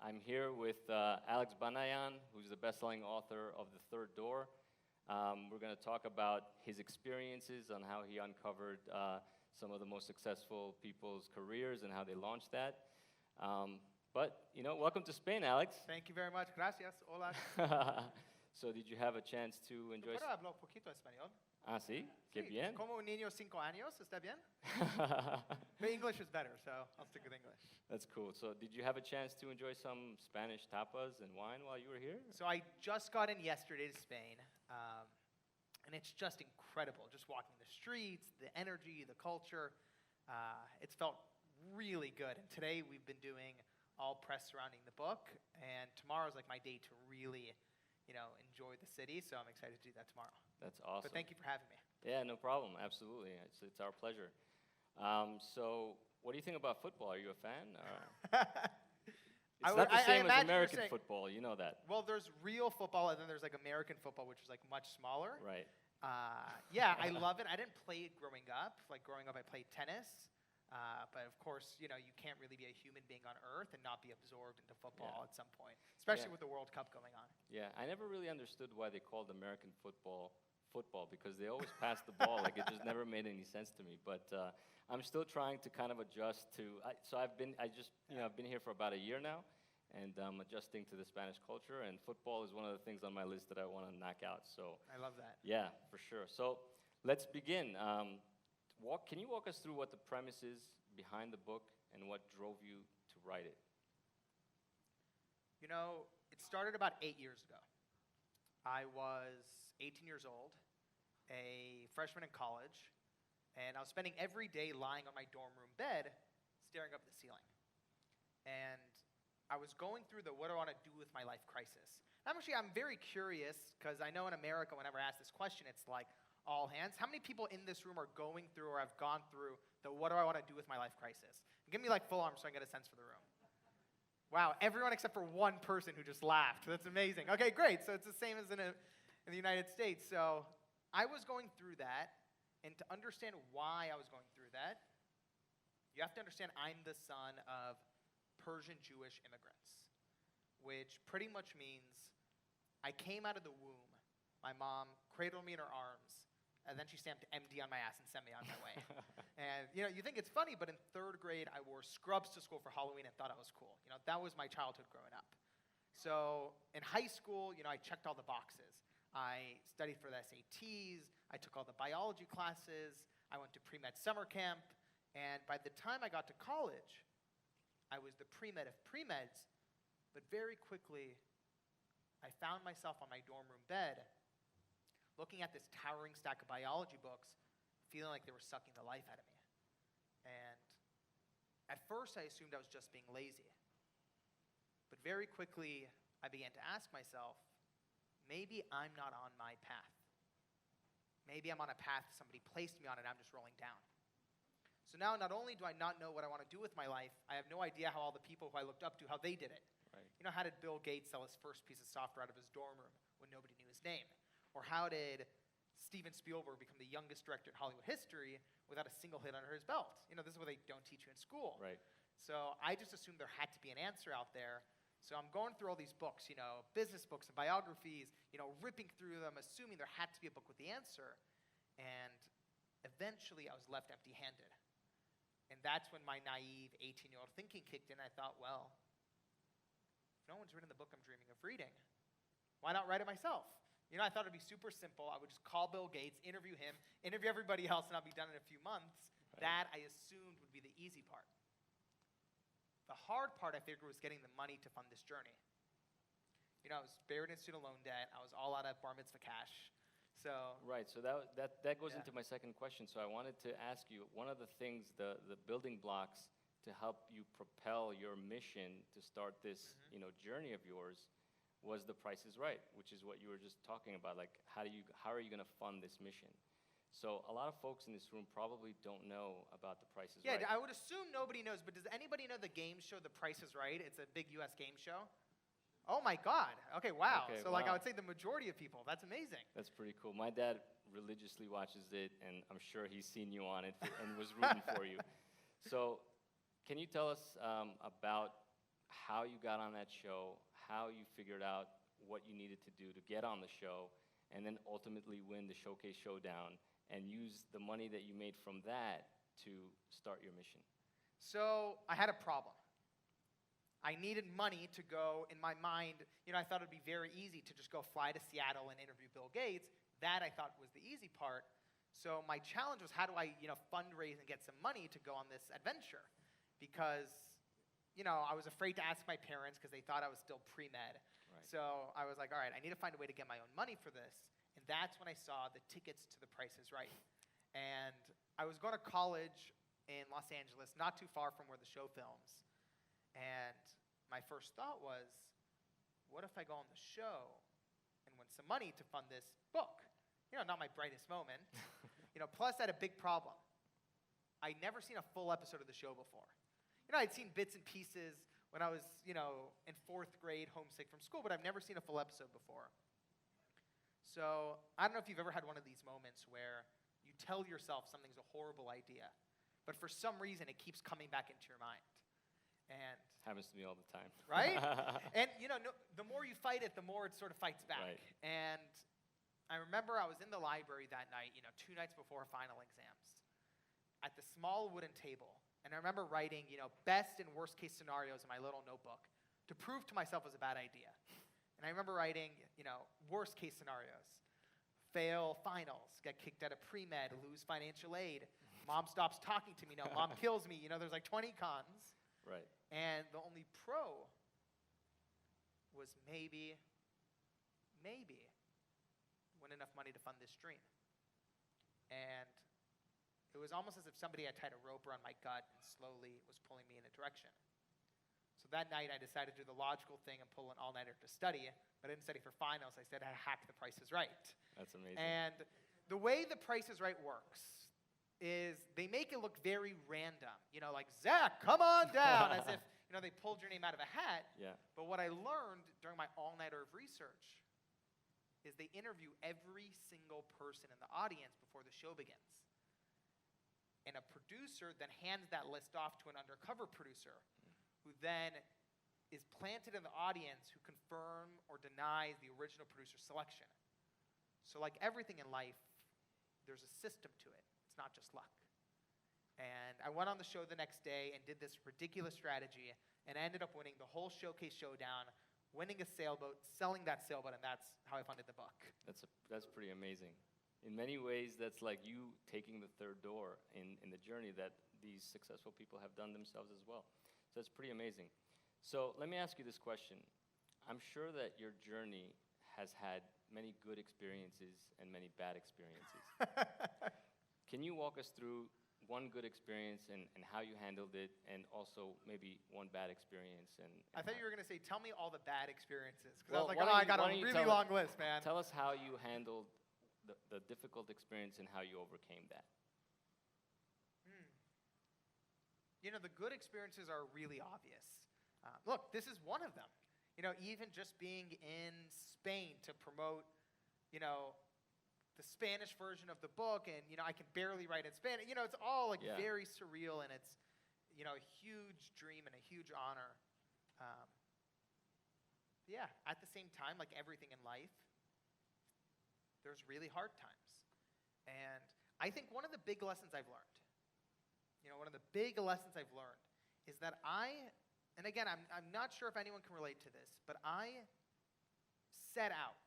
I'm here with Alex Banayan, who's the best-selling author of The Third Door. We're going to talk about his experiences on how he uncovered some of the most successful people's careers and how they launched that. Welcome to Spain, Alex. Thank you very much. Gracias. Hola. So did you have a chance to enjoy? ¿Puedo hablar un poquito español? Ah, sí? Qué Sí, bien. como un niño 5 años, ¿está bien? But English is better, so I'll stick with English. That's cool. So did you have a chance to enjoy some Spanish tapas and wine while you were here? So I just got in yesterday to Spain, and it's just incredible. Just walking the streets, the energy, the culture. It's felt really good. And today we've been doing all press surrounding the book, and tomorrow's like my day to really, enjoy the city. So I'm excited to do that tomorrow. That's awesome. But thank you for having me. Yeah, no problem. Absolutely. It's our pleasure. So what do you think about football? Are you a fan? It's not the same as American football. You know that. Well, there's real football, and then there's like American football, which is like much smaller. Right. Yeah, I love it. I didn't play it growing up. Like growing up, I played tennis. But of course, you can't really be a human being on earth and not be absorbed into football at some point, especially with the World Cup going on. Yeah, I never really understood why they called American football because they always passed the ball. Like it just never made any sense to me. But I'm still trying to kind of adjust to. I've been here for about a year now, and I'm adjusting to the Spanish culture. And football is one of the things on my list that I want to knock out. So I love that. Yeah, for sure. So let's begin. Can you walk us through what the premise is behind the book and what drove you to write it? It started about 8 years ago. I was 18 years old, a freshman in college, and I was spending every day lying on my dorm room bed, staring up at the ceiling. And I was going through the what do I want to do with my life crisis. I'm very curious, because I know in America, whenever I ask this question, it's like all hands. How many people in this room are going through or have gone through the what do I want to do with my life crisis? Give me like full arms so I can get a sense for the room. Wow, everyone except for one person who just laughed. That's amazing. Okay, great. So it's the same as in the United States. So I was going through that, and to understand why I was going through that, you have to understand I'm the son of Persian Jewish immigrants, which pretty much means I came out of the womb. My mom cradled me in her arms, and then she stamped MD on my ass and sent me on my way. And you think it's funny, but in 3rd grade, I wore scrubs to school for Halloween and thought I was cool. That was my childhood growing up. So in high school, I checked all the boxes. I studied for the SATs. I took all the biology classes. I went to pre-med summer camp. And by the time I got to college, I was the pre-med of pre-meds. But very quickly, I found myself on my dorm room bed looking at this towering stack of biology books, feeling like they were sucking the life out of me. And at first, I assumed I was just being lazy. But very quickly, I began to ask myself, maybe I'm not on my path. Maybe I'm on a path somebody placed me on and I'm just rolling down. So now, not only do I not know what I want to do with my life, I have no idea how all the people who I looked up to, how they did it. Right. How did Bill Gates sell his first piece of software out of his dorm room when nobody knew his name? Or how did Steven Spielberg become the youngest director in Hollywood history without a single hit under his belt? This is what they don't teach you in school. Right. So I just assumed there had to be an answer out there. So I'm going through all these books, business books and biographies, ripping through them, assuming there had to be a book with the answer. And eventually I was left empty-handed. And that's when my naive 18-year-old thinking kicked in. I thought, well, if no one's written the book I'm dreaming of reading, why not write it myself? I thought it'd be super simple. I would just call Bill Gates, interview him, interview everybody else, and I'll be done in a few months. Right. That, I assumed, would be the easy part. The hard part, I figured, was getting the money to fund this journey. I was buried in student loan debt. I was all out of bar mitzvah cash. So right, so that goes into my second question. So I wanted to ask you, one of the things, the building blocks to help you propel your mission to start this journey of yours was The Price is Right, which is what you were just talking about. Like, how are you going to fund this mission? So a lot of folks in this room probably don't know about The Price is Right. Yeah, I would assume nobody knows, but does anybody know the game show The Price is Right? It's a big U.S. game show. Oh my God. Okay, wow. Okay, so wow. I would say the majority of people. That's amazing. That's pretty cool. My dad religiously watches it, and I'm sure he's seen you on it and was rooting for you. So can you tell us about how you got on that show, how you figured out what you needed to do to get on the show, and then ultimately win the Showcase Showdown and use the money that you made from that to start your mission. So I had a problem. I needed money to go, in my mind, I thought it would be very easy to just go fly to Seattle and interview Bill Gates. That I thought was the easy part. So my challenge was, how do I, fundraise and get some money to go on this adventure? Because, I was afraid to ask my parents because they thought I was still pre-med. Right. So I was like, all right, I need to find a way to get my own money for this. And that's when I saw the tickets to The Price is Right. And I was going to college in Los Angeles, not too far from where the show films. And my first thought was, what if I go on the show and win some money to fund this book? Not my brightest moment. Plus I had a big problem. I'd never seen a full episode of the show before. I'd seen bits and pieces when I was, in 4th grade, homesick from school, but I've never seen a full episode before. So I don't know if you've ever had one of these moments where you tell yourself something's a horrible idea, but for some reason it keeps coming back into your mind. And happens to me all the time. Right? And, the more you fight it, the more it sort of fights back. Right. And I remember I was in the library that night, 2 nights before final exams, at the small wooden table. And I remember writing, best and worst case scenarios in my little notebook to prove to myself it was a bad idea. And I remember writing, worst case scenarios. Fail finals, get kicked out of pre-med, lose financial aid. Mom stops talking to me. No, mom kills me. There's like 20 cons. Right. And the only pro was maybe win enough money to fund this dream. And it was almost as if somebody had tied a rope around my gut and slowly was pulling me in a direction. So that night I decided to do the logical thing and pull an all-nighter to study, but I didn't study for finals. I said I hacked The Price is Right. That's amazing. And the way The Price is Right works is they make it look very random. Like, Zack, come on down, as if, they pulled your name out of a hat. Yeah. But what I learned during my all-nighter of research is they interview every single person in the audience before the show begins. And a producer then hands that list off to an undercover producer who then is planted in the audience who confirm or denies the original producer's selection. So like everything in life, there's a system to it. It's not just luck. And I went on the show the next day and did this ridiculous strategy and ended up winning the whole Showcase Showdown, winning a sailboat, selling that sailboat, and that's how I funded the book. That's pretty amazing. In many ways, that's like you taking the third door in the journey that these successful people have done themselves as well. So that's pretty amazing. So let me ask you this question. I'm sure that your journey has had many good experiences and many bad experiences. Can you walk us through one good experience and how you handled it, and also maybe one bad experience? And I thought you were going to say, tell me all the bad experiences. Because Well, I was like, why don't I you- got why a don't you really long list, man. Tell us how you handled the difficult experience and how you overcame that. The good experiences are really obvious. Look, this is one of them. Even just being in Spain to promote, the Spanish version of the book, and, I can barely write in Spanish. It's all like Yeah. very surreal, and it's, a huge dream and a huge honor. Yeah, at the same time, like everything in life, there's really hard times. And I think one of the big lessons I've learned, is that and again, I'm not sure if anyone can relate to this, but I set out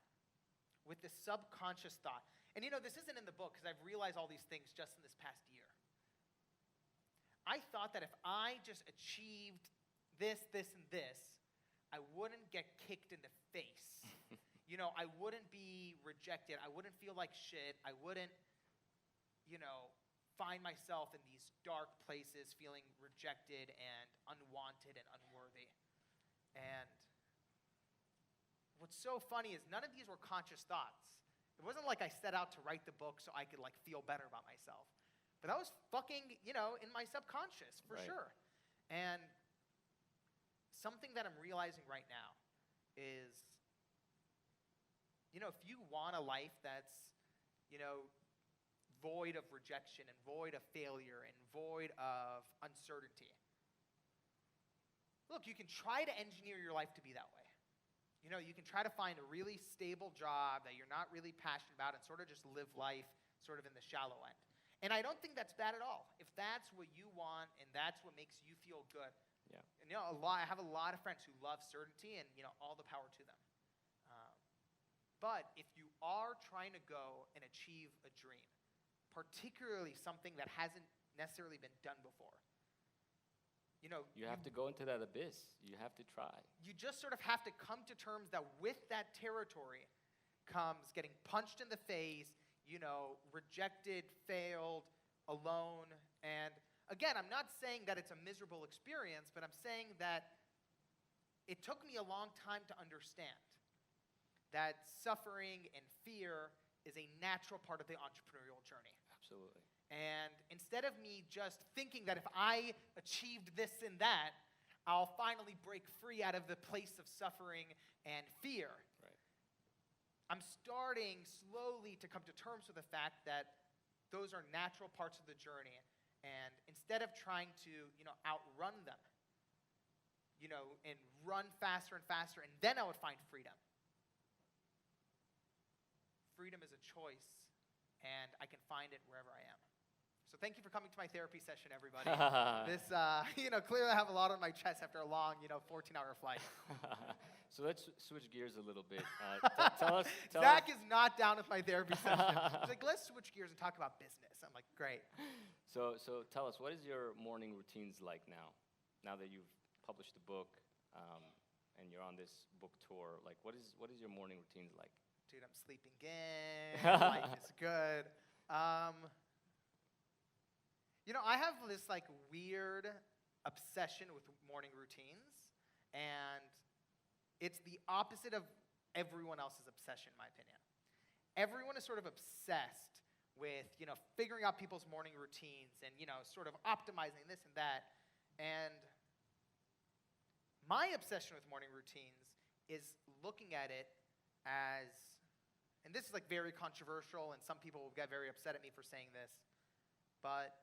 with this subconscious thought. And this isn't in the book because I've realized all these things just in this past year. I thought that if I just achieved this, and this, I wouldn't get kicked in the face. I wouldn't be rejected. I wouldn't feel like shit. I wouldn't, find myself in these dark places feeling rejected and unwanted and unworthy. And what's so funny is none of these were conscious thoughts. It wasn't like I set out to write the book so I could feel better about myself. But that was fucking, in my subconscious, for Right. sure. And something that I'm realizing right now is, if you want a life that's, void of rejection and void of failure and void of uncertainty, look, you can try to engineer your life to be that way. You know, you can try to find a really stable job that you're not really passionate about and sort of just live life sort of in the shallow end. And I don't think that's bad at all. If that's what you want and that's what makes you feel good. Yeah. And, you know, I have a lot of friends who love certainty and, you know, all the power to them. But if you are trying to go and achieve a dream, particularly something that hasn't necessarily been done before, you know, You have to go into that abyss. You have to try. you just sort of have to come to terms that with that territory comes getting punched in the face, you know, rejected, failed, alone. And again, I'm not saying that it's a miserable experience, but I'm saying that it took me a long time to understand that suffering and fear is a natural part of the entrepreneurial journey. Absolutely. And instead of me just thinking that if I achieved this and that, I'll finally break free out of the place of suffering and fear. Right. I'm starting slowly to come to terms with the fact that those are natural parts of the journey. And instead of trying to, you know, outrun them, you know, and run faster and faster, and then I would find freedom. Freedom is a choice, and I can find it wherever I am. So thank you for coming to my therapy session, everybody. This, you know, clearly I have a lot on my chest after a long, you know, 14-hour flight. So let's switch gears a little bit. Tell us. Zack is not down with my therapy session. He's like, let's switch gears and talk about business. I'm like, great. So tell us, what is your morning routines like now? Now that you've published the book and you're on this book tour, like what is your morning routines like? Dude, I'm sleeping in. Life is good. You know, I have this like weird obsession with morning routines, and it's the opposite of everyone else's obsession, in my opinion. Everyone is sort of obsessed with, you know, figuring out people's morning routines and, you know, sort of optimizing this and that. And my obsession with morning routines is looking at it as, and this is like very controversial, and some people will get very upset at me for saying this, but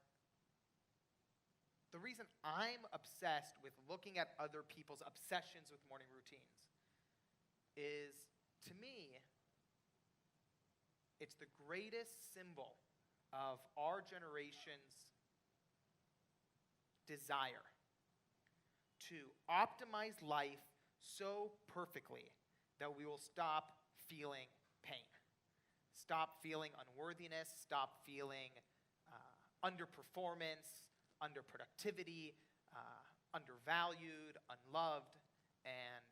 the reason I'm obsessed with looking at other people's obsessions with morning routines is, to me, it's the greatest symbol of our generation's desire to optimize life so perfectly that we will stop feeling pain, stop feeling unworthiness, stop feeling underperformance, underproductivity, undervalued, unloved. And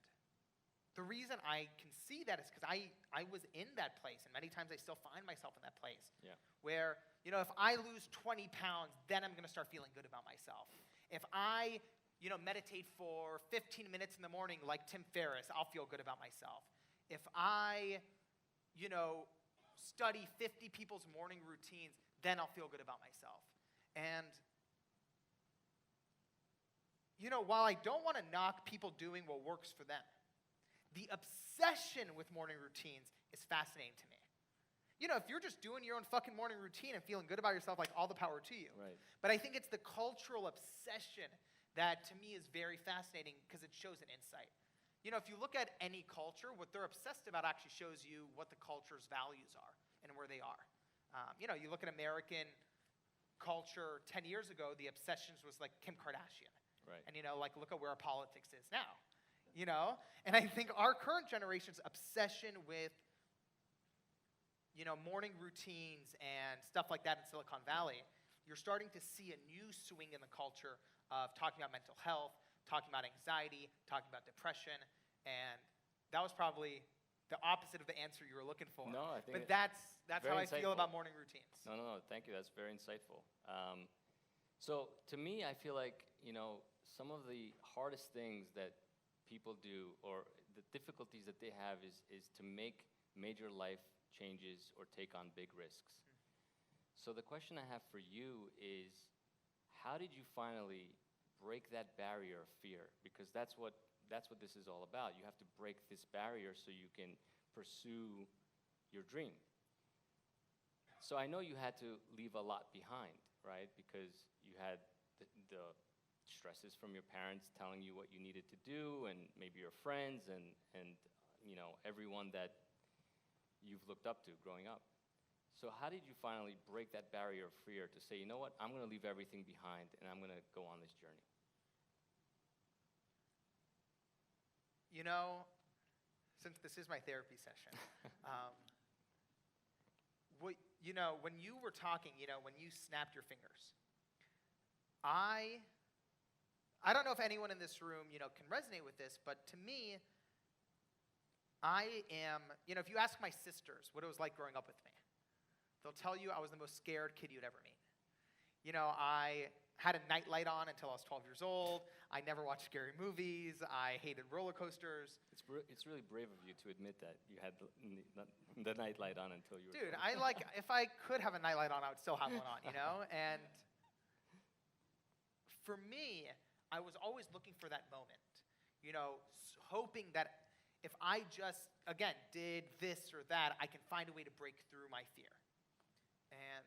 the reason I can see that is because I was in that place, and many times I still find myself in that place. Yeah. Where, you know, if I lose 20 pounds, then I'm going to start feeling good about myself. If I, you know, meditate for 15 minutes in the morning like Tim Ferriss, I'll feel good about myself. If I, you know, study 50 people's morning routines, then I'll feel good about myself. And you know, while I don't want to knock people doing what works for them, the obsession with morning routines is fascinating to me. You know, if you're just doing your own fucking morning routine and feeling good about yourself, like all the power to you. Right. But I think it's the cultural obsession that to me is very fascinating because it shows an insight. You know, if you look at any culture, what they're obsessed about actually shows you what the culture's values are and where they are. You know, you look at American culture 10 years ago, the obsessions was like Kim Kardashian. Right. And, you know, like, look at where our politics is now, you know? And I think our current generation's obsession with, you know, morning routines and stuff like that in Silicon Valley, you're starting to see a new swing in the culture of talking about mental health, talking about anxiety, talking about depression. And that was probably the opposite of the answer you were looking for. No, I think But that's how I feel insightful. about morning routines. No, thank you. That's very insightful. So to me, I feel like, you know, some of the hardest things that people do, or the difficulties that they have, is to make major life changes or take on big risks. So the question I have for you is, how did you finally break that barrier of fear? Because that's what this is all about. You have to break this barrier so you can pursue your dream. So I know you had to leave a lot behind, right? Because you had the stresses from your parents telling you what you needed to do, and maybe your friends and everyone that you've looked up to growing up. So how did you finally break that barrier of fear to say, you know what, I'm going to leave everything behind and I'm going to go on this journey? Since this is my therapy session, when you were talking, when you snapped your fingers, I don't know if anyone in this room, can resonate with this, but to me, I am, if you ask my sisters what it was like growing up with me, they'll tell you I was the most scared kid you'd ever meet. I had a nightlight on until I was 12 years old. I never watched scary movies. I hated roller coasters. It's really brave of you to admit that you had the nightlight on until you were. Dude, if I could have a nightlight on, I would still have one on, And for me, I was always looking for that moment, hoping that if I just, again, did this or that, I can find a way to break through my fear. And,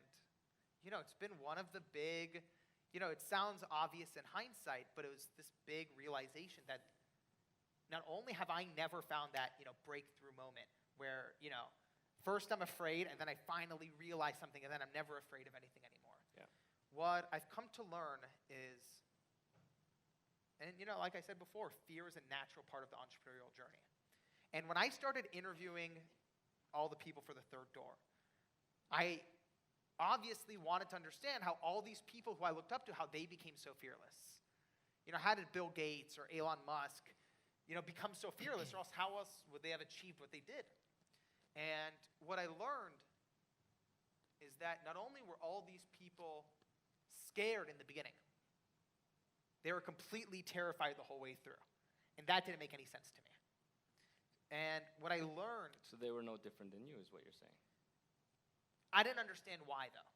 it's been one of the big, it sounds obvious in hindsight, but it was this big realization that not only have I never found that, breakthrough moment where, first I'm afraid and then I finally realize something and then I'm never afraid of anything anymore. Yeah. What I've come to learn is, and, like I said before, fear is a natural part of the entrepreneurial journey. And when I started interviewing all the people for the third door, I obviously wanted to understand how all these people who I looked up to, how they became so fearless. How did Bill Gates or Elon Musk, become so fearless, or else how else would they have achieved what they did? And what I learned is that not only were all these people scared in the beginning, they were completely terrified the whole way through. And that didn't make any sense to me. And what I learned... So they were no different than you, is what you're saying. I didn't understand why, though.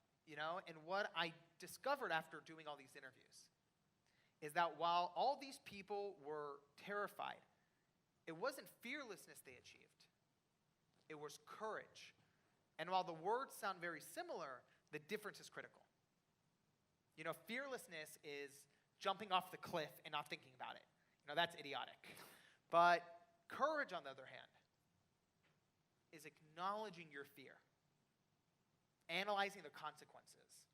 And what I discovered after doing all these interviews is that while all these people were terrified, it wasn't fearlessness they achieved. It was courage. And while the words sound very similar, the difference is critical. Fearlessness is jumping off the cliff and not thinking about it. That's idiotic. But courage, on the other hand, is acknowledging your fear, analyzing the consequences,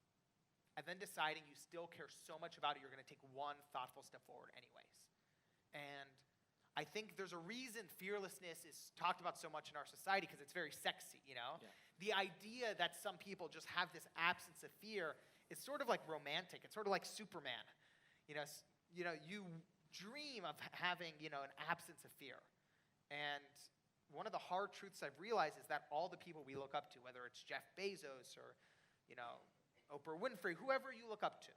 and then deciding you still care so much about it, you're going to take one thoughtful step forward anyways. And I think there's a reason fearlessness is talked about so much in our society, because it's very sexy, Yeah. The idea that some people just have this absence of fear is sort of like romantic. It's sort of like Superman. You dream of having, an absence of fear. And one of the hard truths I've realized is that all the people we look up to, whether it's Jeff Bezos or, Oprah Winfrey, whoever you look up to,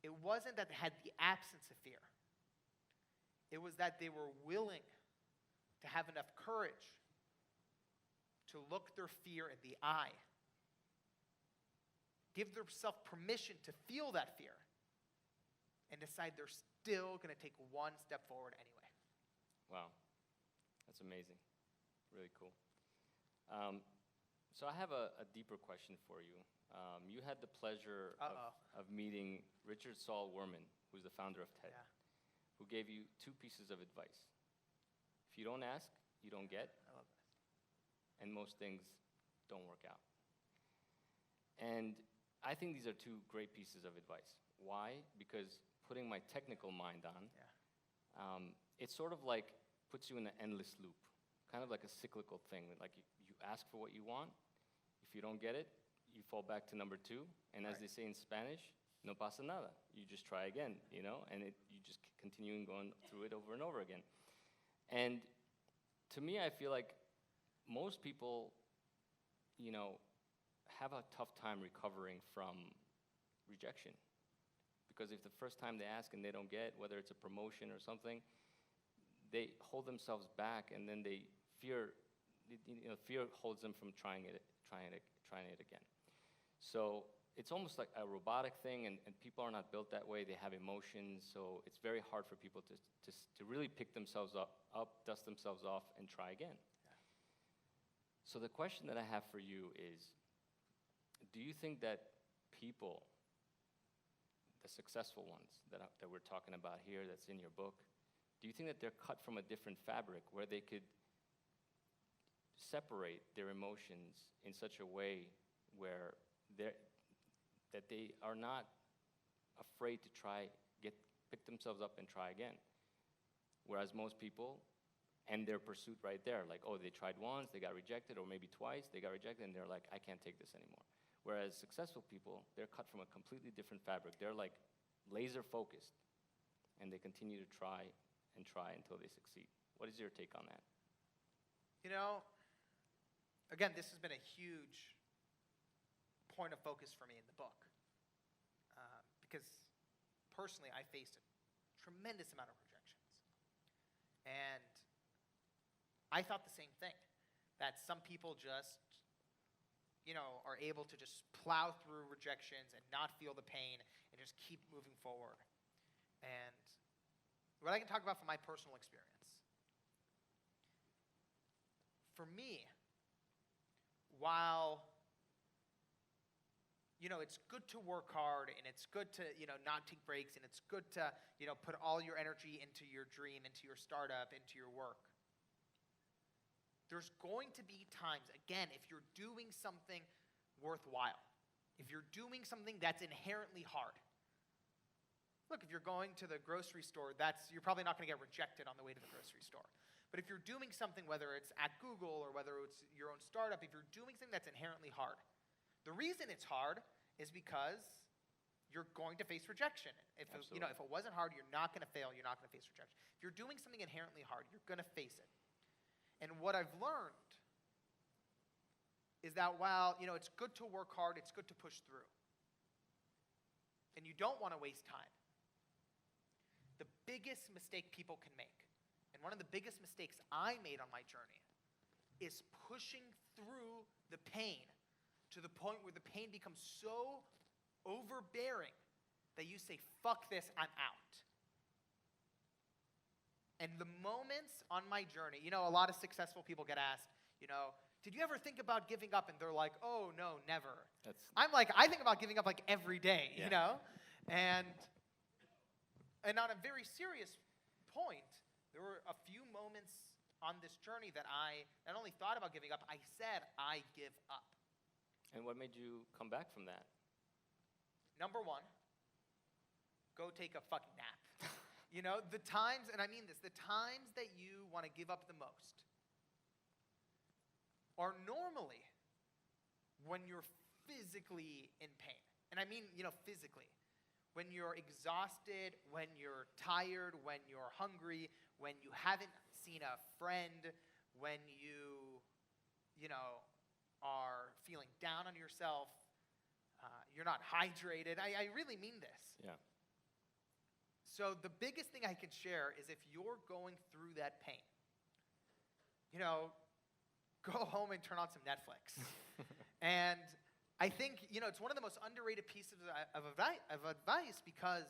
it wasn't that they had the absence of fear. It was that they were willing to have enough courage to look their fear in the eye, give themselves permission to feel that fear, and decide they're still going to take one step forward anyway. Wow. That's amazing. Really cool. So I have a deeper question for you. You had the pleasure of meeting Richard Saul Wurman, who's the founder of TED, who gave you 2 pieces of advice. If you don't ask, you don't get. I love this. And most things don't work out. And I think these are 2 great pieces of advice. Why? Because putting my technical mind on, it's sort of like puts you in an endless loop, kind of like a cyclical thing. Like you ask for what you want. If you don't get it, you fall back to number 2. And as they say in Spanish, no pasa nada. You just try again, and you just continue going through it over and over again. And to me, I feel like most people, have a tough time recovering from rejection. Because if the first time they ask and they don't get, whether it's a promotion or something, they hold themselves back, and then fear holds them from trying it again. So it's almost like a robotic thing, and people are not built that way. They have emotions, so it's very hard for people to really pick themselves up, dust themselves off, and try again. Yeah. So the question that I have for you is, do you think that people the successful ones that we're talking about here, that's in your book, do you think that they're cut from a different fabric where they could separate their emotions in such a way where that they are not afraid to pick themselves up and try again? Whereas most people end their pursuit right there, like, oh, they tried once, they got rejected, or maybe twice, they got rejected, and they're like, I can't take this anymore. Whereas successful people, they're cut from a completely different fabric. They're like laser focused, and they continue to try until they succeed. What is your take on that? You know, again, this has been a huge point of focus for me in the book. Because personally, I faced a tremendous amount of rejections. And I thought the same thing, that some people just, are able to just plow through rejections and not feel the pain and just keep moving forward. And what I can talk about from my personal experience. For me, while it's good to work hard and it's good to, not take breaks, and it's good to, put all your energy into your dream, into your startup, into your work. There's going to be times, again, if you're doing something worthwhile, if you're doing something that's inherently hard. Look, if you're going to the grocery store, you're probably not going to get rejected on the way to the grocery store. But if you're doing something, whether it's at Google or whether it's your own startup, if you're doing something that's inherently hard, the reason it's hard is because you're going to face rejection. If it wasn't hard, you're not going to fail. You're not going to face rejection. If you're doing something inherently hard, you're going to face it. And what I've learned is that while, it's good to work hard, it's good to push through, and you don't want to waste time, the biggest mistake people can make, and one of the biggest mistakes I made on my journey, is pushing through the pain to the point where the pain becomes so overbearing that you say, fuck this, I'm out. And the moments on my journey, a lot of successful people get asked, did you ever think about giving up? And they're like, oh, no, never. I'm like, I think about giving up like every day, And on a very serious point, there were a few moments on this journey that I not only thought about giving up, I said, I give up. And what made you come back from that? Number one, go take a fucking nap. The times, and I mean this, the times that you want to give up the most are normally when you're physically in pain. And I mean, physically. When you're exhausted, when you're tired, when you're hungry, when you haven't seen a friend, when you are feeling down on yourself, you're not hydrated. I really mean this. Yeah. So the biggest thing I can share is if you're going through that pain, go home and turn on some Netflix. And I think, it's one of the most underrated pieces of advice because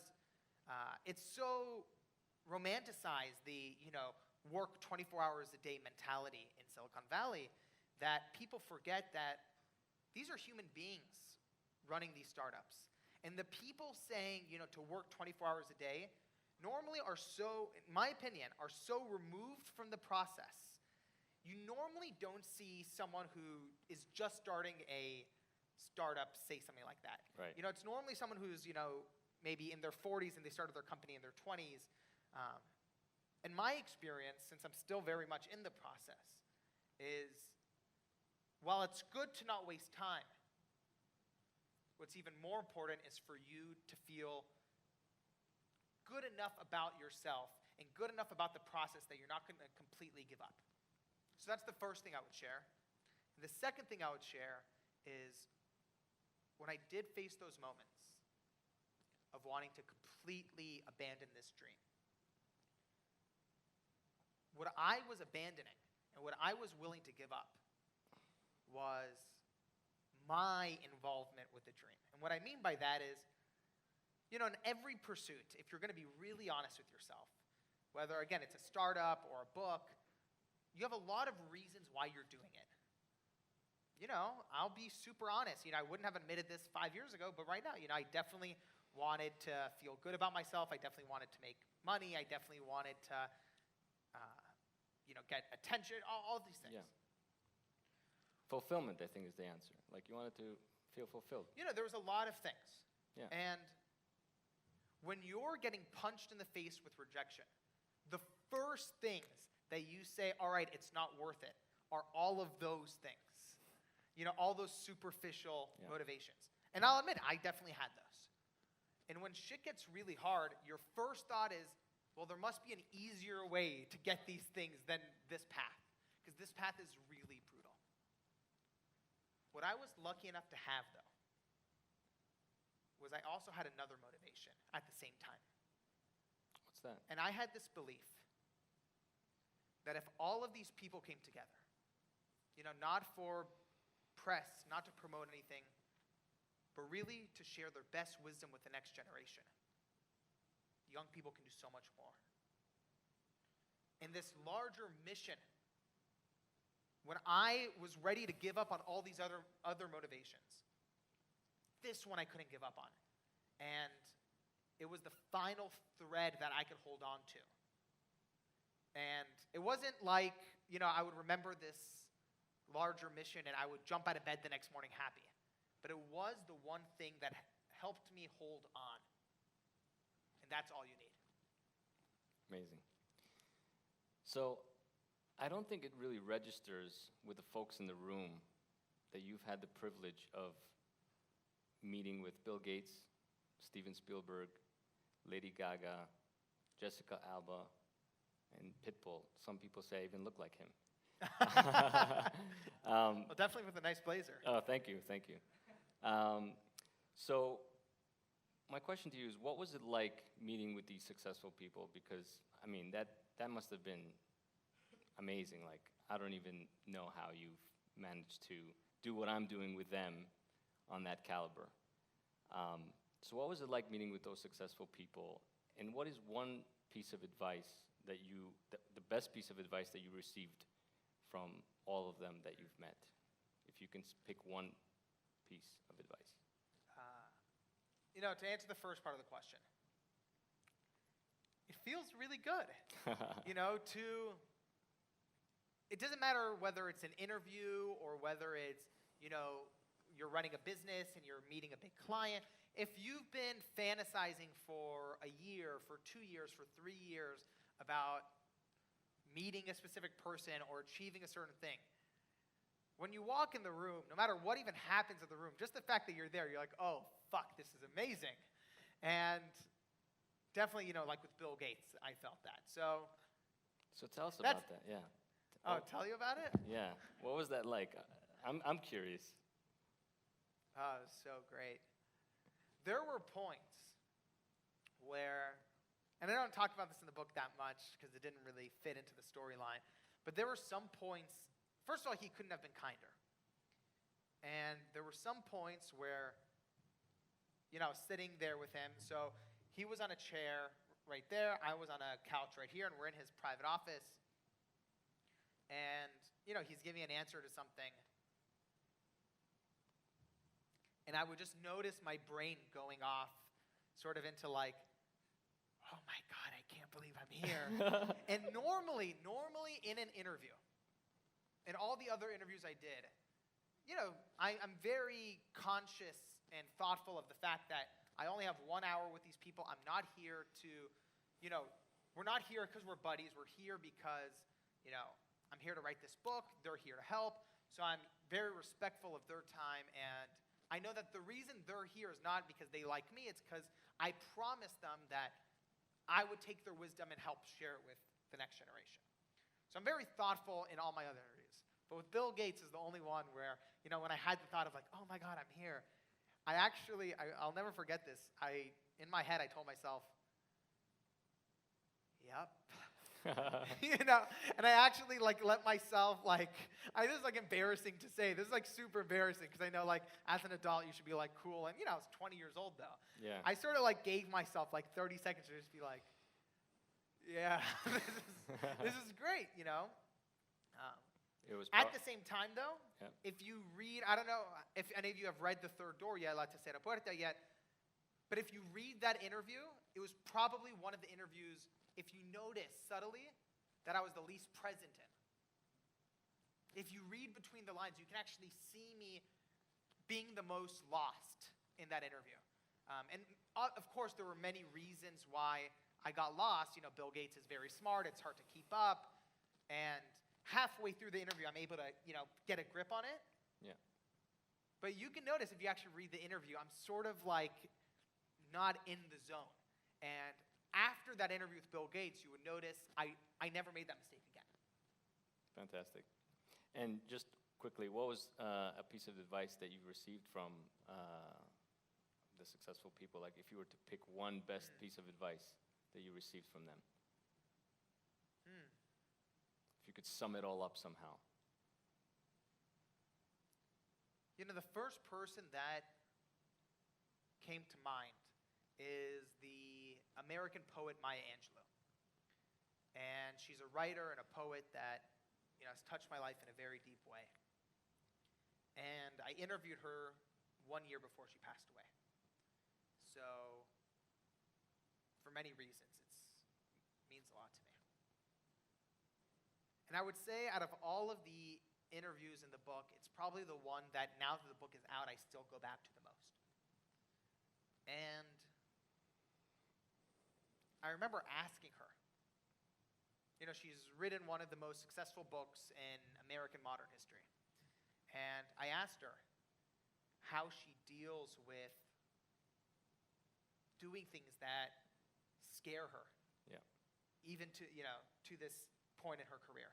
it's so romanticized, the, work 24 hours a day mentality in Silicon Valley, that people forget that these are human beings running these startups. And the people saying, to work 24 hours a day normally are so, in my opinion, are so removed from the process. You normally don't see someone who is just starting a startup say something like that. Right. It's normally someone who's, maybe in their 40s and they started their company in their 20s. In my experience, since I'm still very much in the process, is while it's good to not waste time, what's even more important is for you to feel good enough about yourself and good enough about the process that you're not going to completely give up. So that's the first thing I would share. And the second thing I would share is when I did face those moments of wanting to completely abandon this dream, what I was abandoning and what I was willing to give up was my involvement with the dream. And what I mean by that is, in every pursuit, if you're going to be really honest with yourself, whether, again, it's a startup or a book, you have a lot of reasons why you're doing it. I'll be super honest. I wouldn't have admitted this 5 years ago, but right now, I definitely wanted to feel good about myself. I definitely wanted to make money. I definitely wanted to, get attention, all these things. Yeah. Fulfillment, I think, is the answer. Like, you wanted to feel fulfilled. There was a lot of things. Yeah. And when you're getting punched in the face with rejection, the first things that you say, all right, it's not worth it, are all of those things. All those superficial motivations. And I'll admit, I definitely had those. And when shit gets really hard, your first thought is, well, there must be an easier way to get these things than this path. Because this path is really brutal. What I was lucky enough to have, though, was I also had another motivation at the same time. What's that? And I had this belief that if all of these people came together, not for press, not to promote anything, but really to share their best wisdom with the next generation, young people can do so much more. And this larger mission, when I was ready to give up on all these other motivations, this one I couldn't give up on. And it was the final thread that I could hold on to. And it wasn't like, I would remember this larger mission and I would jump out of bed the next morning happy. But it was the one thing that helped me hold on. And that's all you need. Amazing. So, I don't think it really registers with the folks in the room that you've had the privilege of meeting with Bill Gates, Steven Spielberg, Lady Gaga, Jessica Alba, and Pitbull. Some people say I even look like him. Well, definitely with a nice blazer. Oh, thank you. So, my question to you is, what was it like meeting with these successful people? Because, that must have been amazing. Like, I don't even know how you've managed to do what I'm doing with them on that caliber. So what was it like meeting with those successful people? And what is one piece of advice that the best piece of advice that you received from all of them that you've met? If you can pick one piece of advice. To answer the first part of the question, it feels really good. It doesn't matter whether it's an interview or whether it's, you're running a business and you're meeting a big client. If you've been fantasizing for a year, for 2 years, for 3 years about meeting a specific person or achieving a certain thing, when you walk in the room, no matter what even happens in the room, just the fact that you're there, you're like, oh, fuck, this is amazing. And definitely, like with Bill Gates, I felt that. So tell us about that, yeah. Oh, tell you about it? Yeah. What was that like? I'm curious. Oh, it was so great. There were points where, and I don't talk about this in the book that much because it didn't really fit into the storyline, but there were some points, first of all, he couldn't have been kinder. And there were some points where, I was sitting there with him, so he was on a chair right there, I was on a couch right here, and we're in his private office. And, he's giving an answer to something. And I would just notice my brain going off sort of into like, oh my God, I can't believe I'm here. And normally in an interview, and all the other interviews I did, I'm very conscious and thoughtful of the fact that I only have 1 hour with these people. I'm not here to, we're not here because we're buddies. We're here because, I'm here to write this book. They're here to help. So I'm very respectful of their time. And I know that the reason they're here is not because they like me. It's because I promised them that I would take their wisdom and help share it with the next generation. So I'm very thoughtful in all my other interviews. But with Bill Gates is the only one where, when I had the thought of like, oh my God, I'm here. I'll never forget this. In my head, I told myself, yep. And I actually let myself this is embarrassing to say. This is super embarrassing because I know as an adult you should be cool. And I was 20 years old though. Yeah. I sort of gave myself 30 seconds to just be yeah, this is great, It was at the same time though, if you read, I don't know if any of you have read The Third Door yet, La Tercera Puerta yet, But if you read that interview, it was probably one of the interviews, if you notice subtly, that I was the least present in. If you read between the lines, you can actually see me being the most lost in that interview. And of course, there were many reasons why I got lost. You know, Bill Gates is very smart. It's hard to keep up. And halfway through the interview, I'm able to, get a grip on it. Yeah. But you can notice if you actually read the interview, I'm sort of like not in the zone. And after that interview with Bill Gates, you would notice I never made that mistake again. Fantastic. And just quickly, what was a piece of advice that you received from the successful people? Like, if you were to pick one best piece of advice that you received from them, if you could sum it all up somehow. You know, the first person that came to mind is the American poet Maya Angelou. And she's a writer and a poet that, has touched my life in a very deep way. And I interviewed her 1 year before she passed away. So, for many reasons, it means a lot to me. And I would say out of all of the interviews in the book, it's probably the one that now that the book is out, I still go back to the most. And I remember asking her, she's written one of the most successful books in American modern history. And I asked her how she deals with doing things that scare her. Yeah. Even to this point in her career.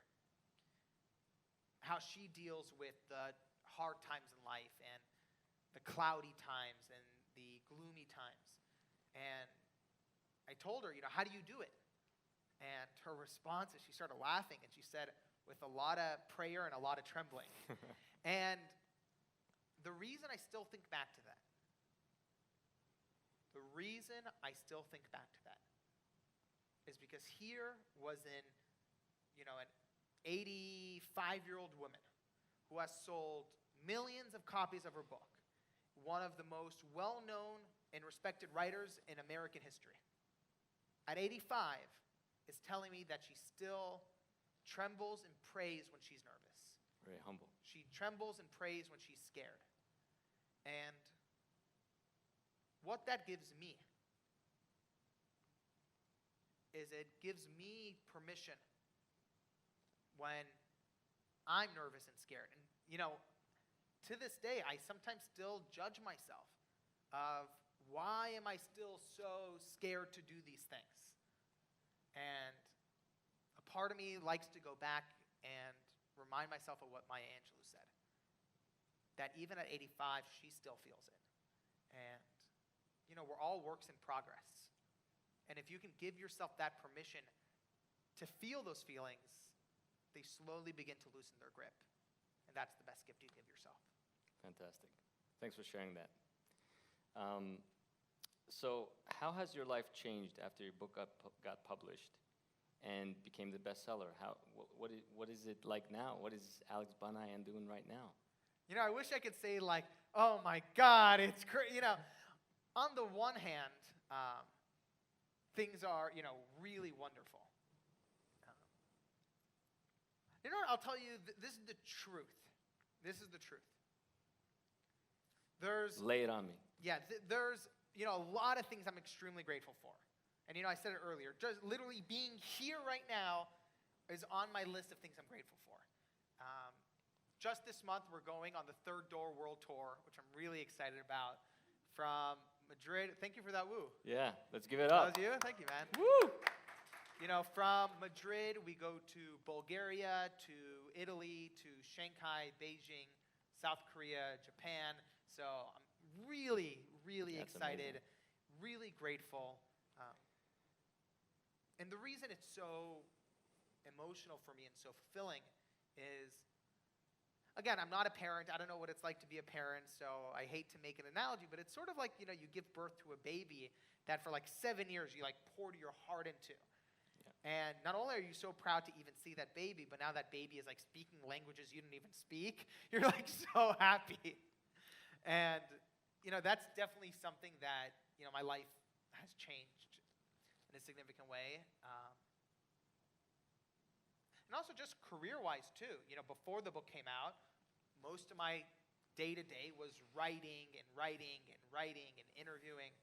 How she deals with the hard times in life and the cloudy times and the gloomy times. And I told her, how do you do it? And her response is she started laughing and she said, with a lot of prayer and a lot of trembling. And the reason I still think back to that, is because here was an 85-year-old woman who has sold millions of copies of her book, one of the most well-known and respected writers in American history. At 85, is telling me that she still trembles and prays when she's nervous. Very humble. She trembles and prays when she's scared. And what that gives me is it gives me permission when I'm nervous and scared. And, to this day, I sometimes still judge myself of why am I still so scared to do these things? And a part of me likes to go back and remind myself of what Maya Angelou said. That even at 85, she still feels it. And, we're all works in progress. And if you can give yourself that permission to feel those feelings, they slowly begin to loosen their grip. And that's the best gift you give yourself. Fantastic. Thanks for sharing that. So how has your life changed after your book got published and became the bestseller? What is it like now? What is Alex Banayan doing right now? I wish I could say like, oh my God, it's crazy. On the one hand, things are, really wonderful. What? I'll tell you, this is the truth. This is the truth. Lay it on me. Yeah, there's, a lot of things I'm extremely grateful for. And, I said it earlier, just literally being here right now is on my list of things I'm grateful for. Just this month, we're going on the Third Door World Tour, which I'm really excited about, from Madrid. Thank you for that woo. Yeah, let's give it up. That was you? Thank you, man. Woo! From Madrid, we go to Bulgaria, to Italy, to Shanghai, Beijing, South Korea, Japan. So I'm really, really That's excited, amazing. really grateful. And the reason it's so emotional for me and so fulfilling is, again, I'm not a parent. I don't know what it's like to be a parent, so I hate to make an analogy, but it's sort of like, you give birth to a baby that for like 7 years you like poured your heart into. And not only are you so proud to even see that baby, but now that baby is like speaking languages you didn't even speak. You're like so happy. And, that's definitely something that my life has changed in a significant way. And also just career-wise too. Before the book came out, most of my day-to-day was writing and interviewing.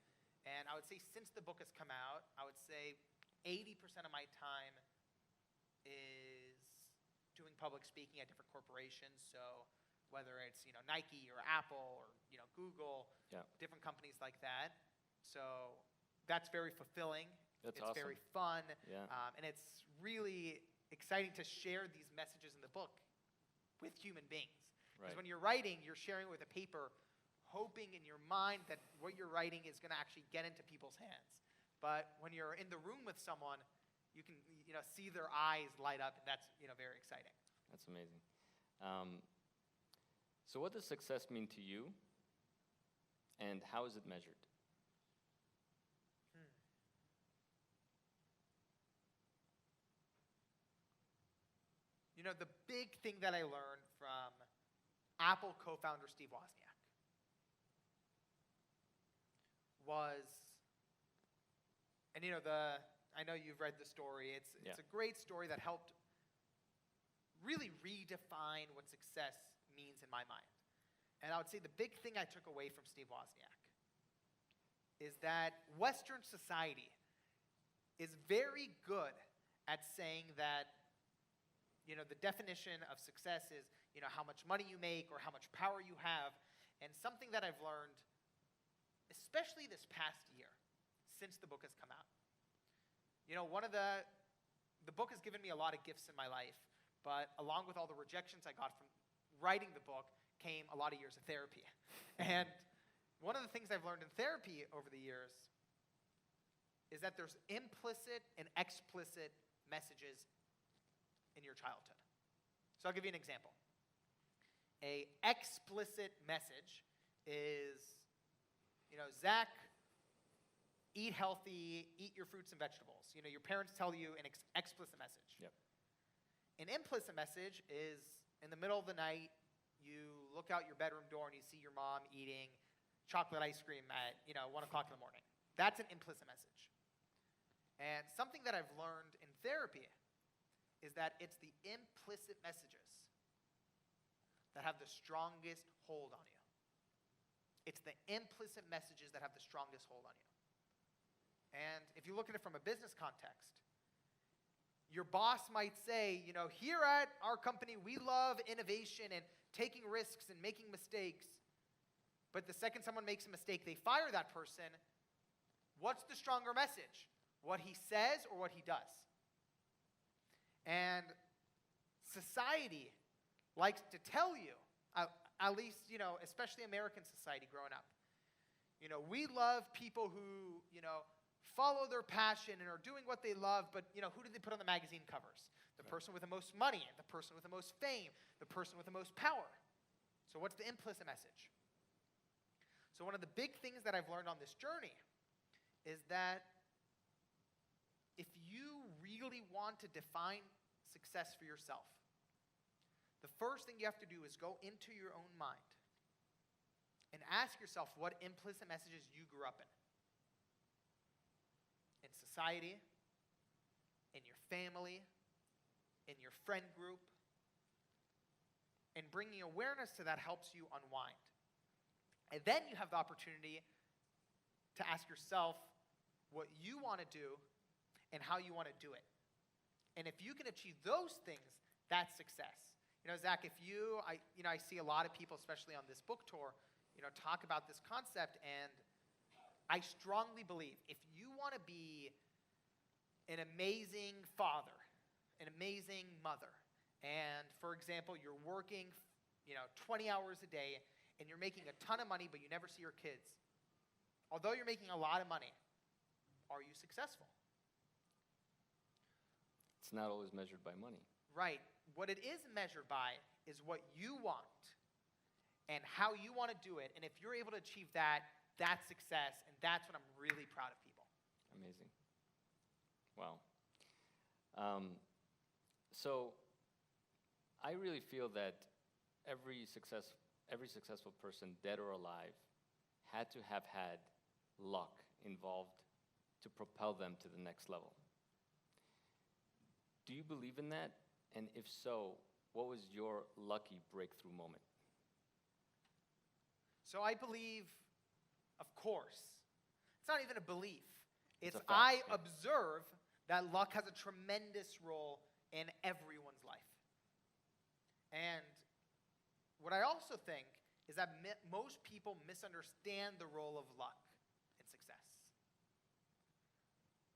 And I would say since the book has come out, I would say 80% of my time is doing public speaking at different corporations. So whether it's Nike or Apple or Google, different companies like that. So that's very fulfilling. It's awesome. Very fun. Yeah. And it's really exciting to share these messages in the book with human beings. Because when you're writing, you're sharing with a paper, hoping in your mind that what you're writing is going to actually get into people's hands. But when you're in the room with someone, you can see their eyes light up, and that's very exciting. That's amazing. So what does success mean to you, and how is it measured? The big thing that I learned from Apple co-founder Steve Wozniak was, and I know you've read the story. It's a great story that helped really redefine what success means in my mind. And I would say the big thing I took away from Steve Wozniak is that Western society is very good at saying that the definition of success is how much money you make or how much power you have. And something that I've learned, especially this past year, since the book has come out. The book has given me a lot of gifts in my life, but along with all the rejections I got from writing the book came a lot of years of therapy. And one of the things I've learned in therapy over the years is that there's implicit and explicit messages in your childhood. So I'll give you an example. A explicit message is, Zack, eat healthy, eat your fruits and vegetables. Your parents tell you an explicit message. Yep. An implicit message is in the middle of the night, you look out your bedroom door and you see your mom eating chocolate ice cream at 1 o'clock in the morning. That's an implicit message. And something that I've learned in therapy is that it's the implicit messages that have the strongest hold on you. It's the implicit messages that have the strongest hold on you. And if you look at it from a business context, your boss might say, here at our company, we love innovation and taking risks and making mistakes. But the second someone makes a mistake, they fire that person. What's the stronger message? What he says or what he does? And society likes to tell you, at least, especially American society growing up, we love people who, follow their passion and are doing what they love, but, who do they put on the magazine covers? The person with the most money, the person with the most fame, the person with the most power. So what's the implicit message? So one of the big things that I've learned on this journey is that if you really want to define success for yourself, the first thing you have to do is go into your own mind and ask yourself what implicit messages you grew up in society, in your family, in your friend group, and bringing awareness to that helps you unwind. And then you have the opportunity to ask yourself what you want to do and how you want to do it. And if you can achieve those things, that's success. Zack, I see a lot of people, especially on this book tour, talk about this concept, and I strongly believe if you want to be an amazing father, an amazing mother, and for example, you're working, 20 hours a day, and you're making a ton of money, but you never see your kids. Although you're making a lot of money, are you successful? It's not always measured by money. Right. What it is measured by is what you want and how you want to do it. And if you're able to achieve that, that's success, and that's what I'm really proud of people. Amazing. Wow. So I really feel that every successful person, dead or alive, had to have had luck involved to propel them to the next level. Do you believe in that? And if so, what was your lucky breakthrough moment? So I believe, of course, it's not even a belief. It's a fact, I yeah. observe that luck has a tremendous role in everyone's life. And what I also think is that most people misunderstand the role of luck in success.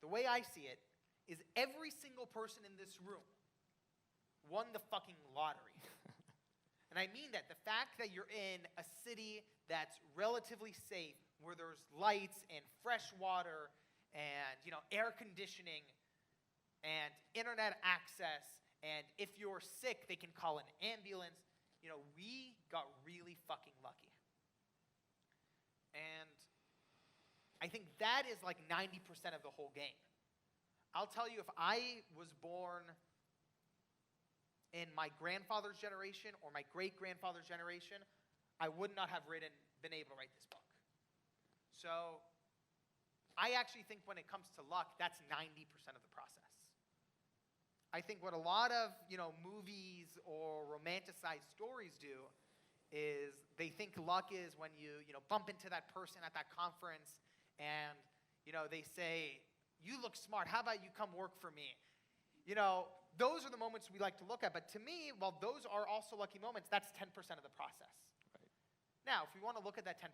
The way I see it is every single person in this room won the fucking lottery. And I mean that. The fact that you're in a city that's relatively safe, where there's lights and fresh water and, air conditioning and internet access, and if you're sick, they can call an ambulance. We got really fucking lucky. And I think that is like 90% of the whole game. I'll tell you, if I was born in my grandfather's generation or my great-grandfather's generation, I would not have been able to write this book. So I actually think when it comes to luck, that's 90% of the process. I think what a lot of, movies or romanticized stories do is they think luck is when you bump into that person at that conference and, they say, "You look smart. How about you come work for me?" Those are the moments we like to look at. But to me, while those are also lucky moments, that's 10% of the process. Right. Now, if we want to look at that 10%,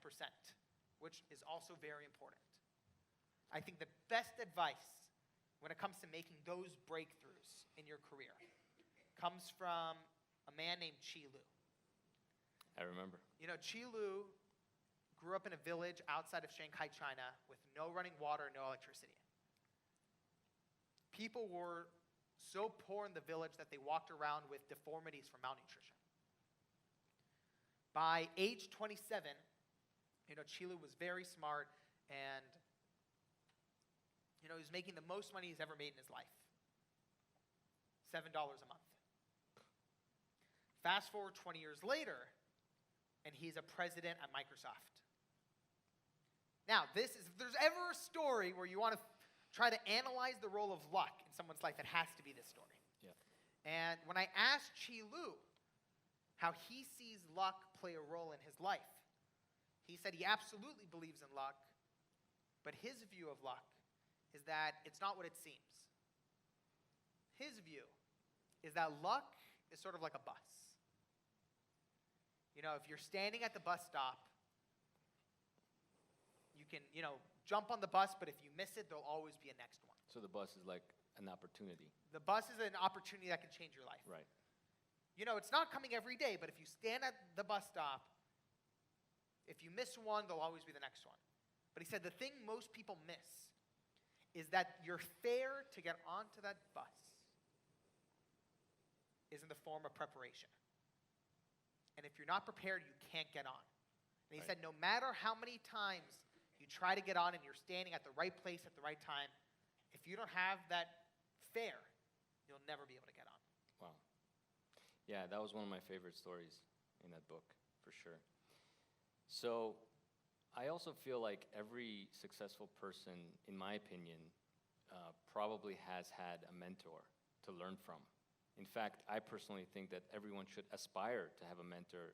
which is also very important, I think the best advice when it comes to making those breakthroughs in your career comes from a man named Chi Lu. I remember. Chi Lu grew up in a village outside of Shanghai, China, with no running water, no electricity. People were so poor in the village that they walked around with deformities from malnutrition. By age 27, Chi Lu was very smart, and he was making the most money he's ever made in his life. $7 a month. Fast forward 20 years later, and he's a president at Microsoft. Now, if there's ever a story where you want to try to analyze the role of luck in someone's life, it has to be this story. Yeah. And when I asked Chi Lu how he sees luck play a role in his life, he said he absolutely believes in luck, but his view of luck is that it's not what it seems. His view is that luck is sort of like a bus. If you're standing at the bus stop, you can, jump on the bus, but if you miss it, there'll always be a next one. So the bus is like an opportunity. The bus is an opportunity that can change your life. Right. It's not coming every day, but if you stand at the bus stop, if you miss one, there'll always be the next one. But he said the thing most people miss is that your fare to get onto that bus is in the form of preparation. And if you're not prepared, you can't get on. And he said no matter how many times you try to get on and you're standing at the right place at the right time, if you don't have that fare, you'll never be able to get on. Wow. Yeah, that was one of my favorite stories in that book, for sure. So I also feel like every successful person, in my opinion, probably has had a mentor to learn from. In fact, I personally think that everyone should aspire to have a mentor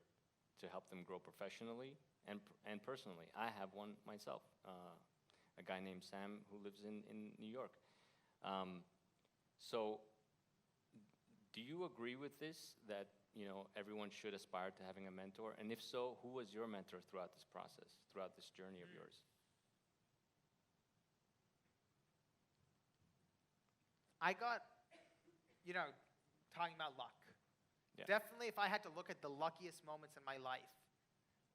to help them grow professionally and personally. I have one myself, a guy named Sam who lives in New York. So do you agree with this, that everyone should aspire to having a mentor? And if so, who was your mentor throughout this process, throughout this journey of yours? I got, talking about luck. Yeah. Definitely, if I had to look at the luckiest moments in my life,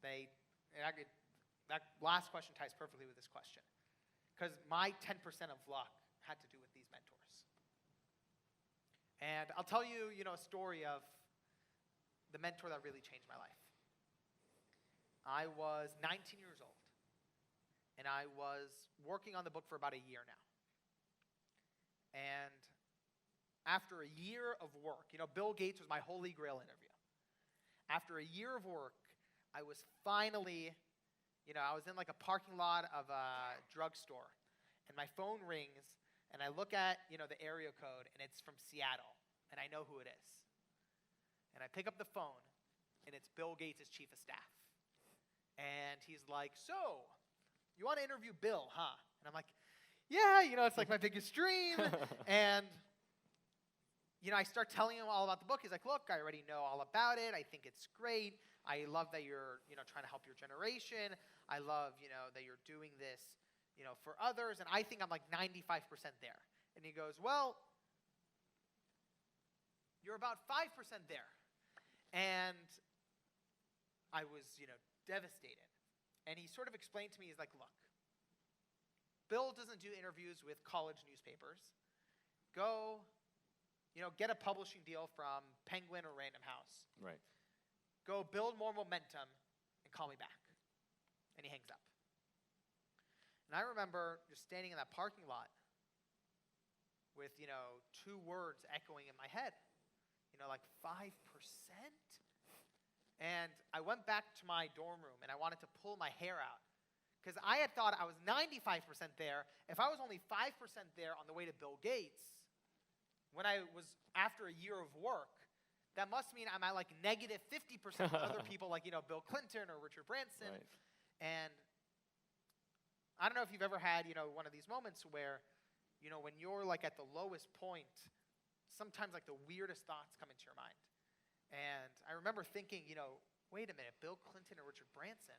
that last question ties perfectly with this question. Because my 10% of luck had to do with these mentors. And I'll tell you, a story of the mentor that really changed my life. I was 19 years old, and I was working on the book for about a year now. And after a year of work, Bill Gates was my Holy Grail interview. After a year of work, I was finally I was in like a parking lot of a drugstore, and my phone rings, and I look at, the area code, and it's from Seattle, and I know who it is. And I pick up the phone, and it's Bill Gates' chief of staff. And he's like, so, you want to interview Bill, huh? And I'm like, yeah, it's like my biggest dream. And, I start telling him all about the book. He's like, look, I already know all about it. I think it's great. I love that you're, trying to help your generation. I love, that you're doing this, for others. And I think I'm like 95% there. And he goes, well, you're about 5% there. And I was, devastated. And he sort of explained to me, he's like, look, Bill doesn't do interviews with college newspapers. Go, get a publishing deal from Penguin or Random House. Right. Go build more momentum and call me back. And he hangs up. And I remember just standing in that parking lot with, 2 words echoing in my head, like 5%? And I went back to my dorm room, and I wanted to pull my hair out because I had thought I was 95% there. If I was only 5% there on the way to Bill Gates, when I was after a year of work, that must mean I'm at like negative 50% with other people like, Bill Clinton or Richard Branson. Right. And I don't know if you've ever had, one of these moments where, when you're like at the lowest point, sometimes like the weirdest thoughts come into your mind. And I remember thinking, wait a minute, Bill Clinton or Richard Branson,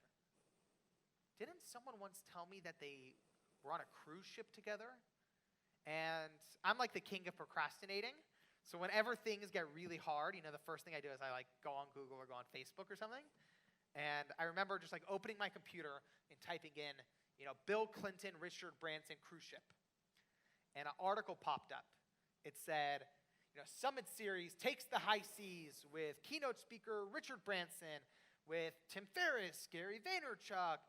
didn't someone once tell me that they were on a cruise ship together? And I'm like the king of procrastinating. So whenever things get really hard, the first thing I do is I like go on Google or go on Facebook or something. And I remember just like opening my computer and typing in, Bill Clinton, Richard Branson cruise ship. And an article popped up. It said, Summit Series takes the high seas with keynote speaker Richard Branson, with Tim Ferriss, Gary Vaynerchuk,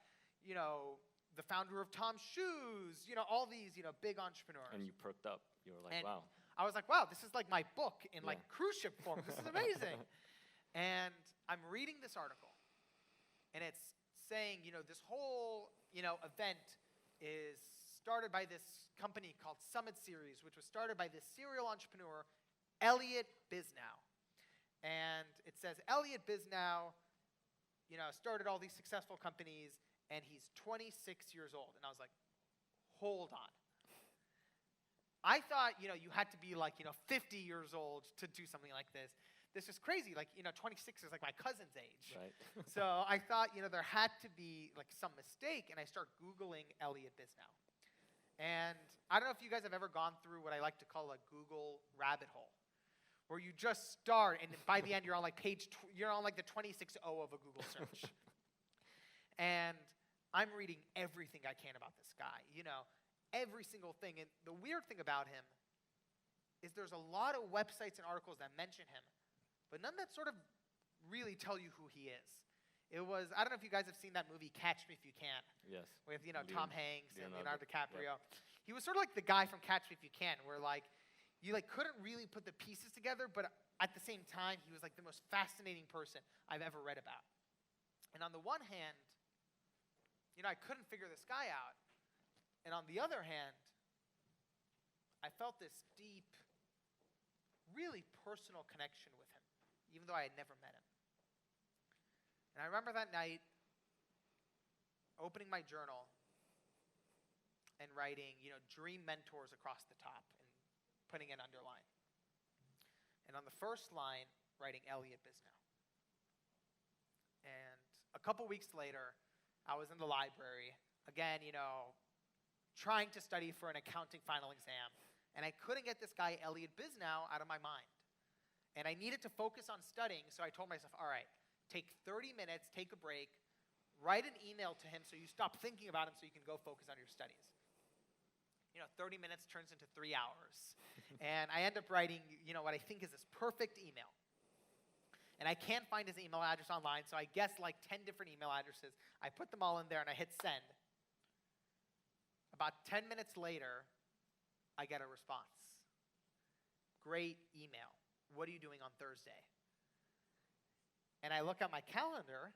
the founder of Tom's Shoes, all these, big entrepreneurs. And you perked up. You were like, And wow. I was like, wow, this is like my book in like cruise ship form. This is amazing. And I'm reading this article, and it's saying, this whole, event is started by this company called Summit Series, which was started by this serial entrepreneur, Elliot Bisnow. And it says Elliot Bisnow, started all these successful companies, and he's 26 years old. And I was like, hold on. I thought, you had to be like, 50 years old to do something like this. This is crazy. Like, 26 is like my cousin's age. Right. So I thought, there had to be like some mistake, and I start Googling Elliot Bisnow. And I don't know if you guys have ever gone through what I like to call a Google rabbit hole, where you just start, and by the end, you're on like you're on like the 26O of a Google search. And I'm reading everything I can about this guy, every single thing. And the weird thing about him is there's a lot of websites and articles that mention him, but none that sort of really tell you who he is. It was, I don't know if you guys have seen that movie Catch Me If You Can. Yes. With, Tom Hanks and Leonardo DiCaprio. Yep. He was sort of like the guy from Catch Me If You Can, where like, you like couldn't really put the pieces together, but at the same time, he was like the most fascinating person I've ever read about. And on the one hand, I couldn't figure this guy out. And on the other hand, I felt this deep, really personal connection with him, even though I had never met him. And I remember that night opening my journal and writing, dream mentors across the top and putting an underline. And on the first line, writing Elliot Bisnow. And a couple weeks later, I was in the library, again, trying to study for an accounting final exam. And I couldn't get this guy, Elliot Bisnow, out of my mind. And I needed to focus on studying, so I told myself, all right, take 30 minutes, take a break, write an email to him so you stop thinking about him so you can go focus on your studies. 30 minutes turns into 3 hours. And I end up writing, what I think is this perfect email. And I can't find his email address online, so I guess like 10 different email addresses. I put them all in there and I hit send. About 10 minutes later, I get a response. Great email. What are you doing on Thursday? And I look at my calendar,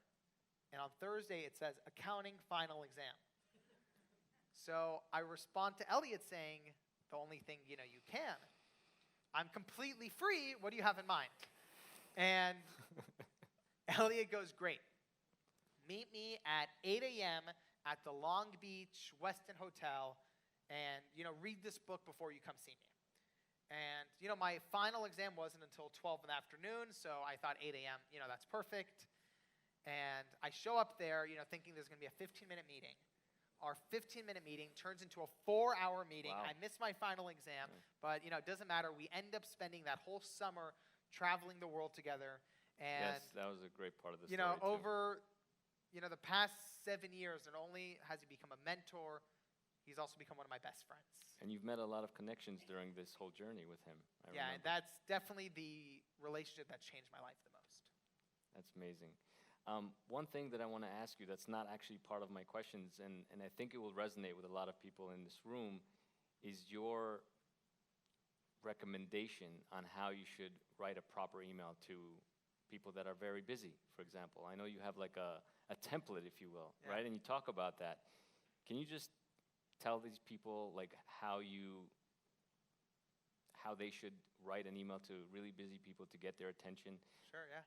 And on Thursday, it says accounting final exam. So I respond to Elliot saying, the only thing, you can. I'm completely free. What do you have in mind? And Elliot goes, great. Meet me at 8 a.m. at the Long Beach Westin Hotel and, read this book before you come see me. And, my final exam wasn't until 12 in the afternoon, so I thought 8 a.m., that's perfect. And I show up there, thinking there's going to be a 15-minute meeting. Our 15-minute meeting turns into a 4-hour meeting. Wow. I miss my final exam, but, it doesn't matter. We end up spending that whole summer traveling the world together. And, yes, that was a great part of the story, over, the past 7 years, not only has he become a mentor, he's also become one of my best friends. And you've met a lot of connections during this whole journey with him. I Yeah, and remember. that's definitely the relationship that's changed my life the most. That's amazing. One thing that I want to ask you that's not actually part of my questions, and I think it will resonate with a lot of people in this room, is your recommendation on how you should write a proper email to people that are very busy, for example. I know you have like a template, if you will, Yeah. right? And you talk about that. Can you just tell these people like how they should write an email to really busy people to get their attention? Sure, yeah.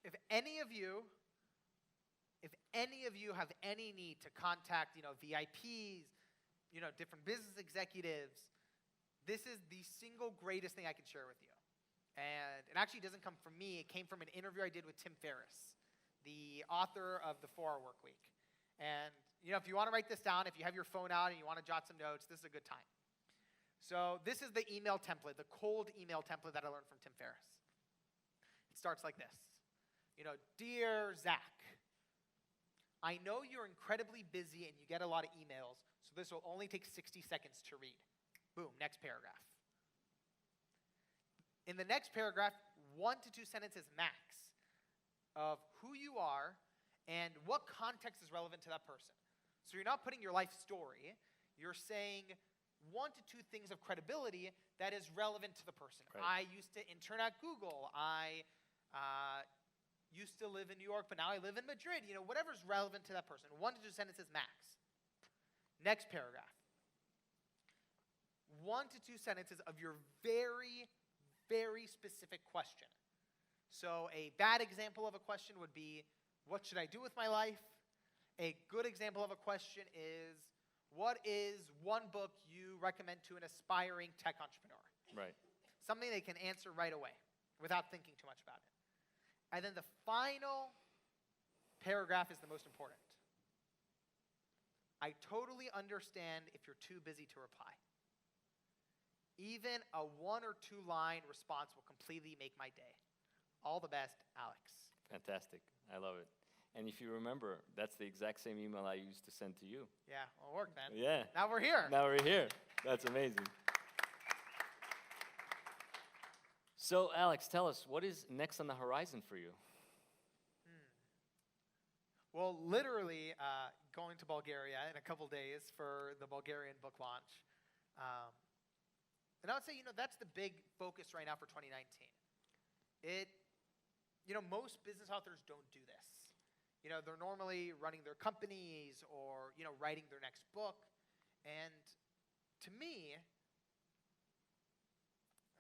If any of you have any need to contact, VIPs, different business executives, this is the single greatest thing I can share with you. And it actually doesn't come from me. It came from an interview I did with Tim Ferriss, the author of The 4-Hour Workweek. And, if you want to write this down, if you have your phone out and you want to jot some notes, this is a good time. So this is the email template, the cold email template that I learned from Tim Ferriss. It starts like this. Dear Zack, I know you're incredibly busy and you get a lot of emails, so this will only take 60 seconds to read. Boom, next paragraph. In the next paragraph, 1 to 2 sentences max of who you are and what context is relevant to that person. So you're not putting your life story, you're saying 1 to 2 things of credibility that is relevant to the person. Right. I used to intern at Google. I used to live in New York, but now I live in Madrid. Whatever's relevant to that person. 1 to 2 sentences max. Next paragraph. 1 to 2 sentences of your very, very specific question. So a bad example of a question would be, what should I do with my life? A good example of a question is, what is one book you recommend to an aspiring tech entrepreneur? Right. Something they can answer right away without thinking too much about it. And then the final paragraph is the most important. I totally understand if you're too busy to reply. Even a 1 or 2 line response will completely make my day. All the best, Alex. Fantastic. I love it. And if you remember, that's the exact same email I used to send to you. Yeah, well, it worked, man. Yeah. Now we're here. Now we're here. That's amazing. So, Alex, tell us, what is next on the horizon for you? Well, literally going to Bulgaria in a couple days for the Bulgarian book launch. And I would say, that's the big focus right now for 2019. Most business authors don't do this. They're normally running their companies or, writing their next book. And to me,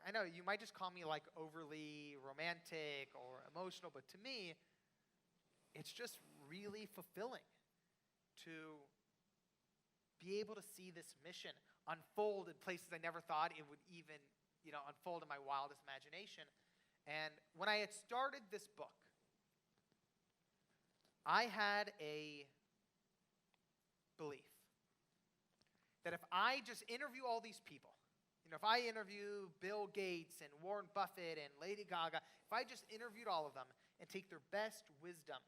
I know you might just call me like overly romantic or emotional, but to me, it's just really fulfilling to be able to see this mission unfold in places I never thought it would even, unfold in my wildest imagination. And when I had started this book, I had a belief that if I just interview all these people, if I interview Bill Gates and Warren Buffett and Lady Gaga, if I just interviewed all of them and take their best wisdom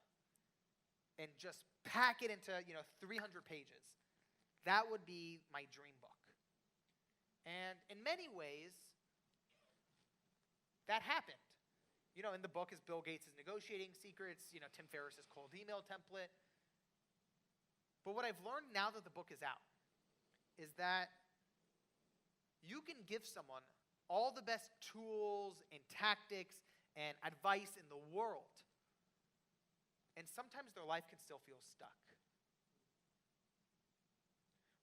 and just pack it into 300 pages, that would be my dream book. And in many ways, that happened. In the book is Bill Gates' negotiating secrets, Tim Ferriss' cold email template. But what I've learned now that the book is out is that you can give someone all the best tools and tactics and advice in the world. And sometimes their life can still feel stuck.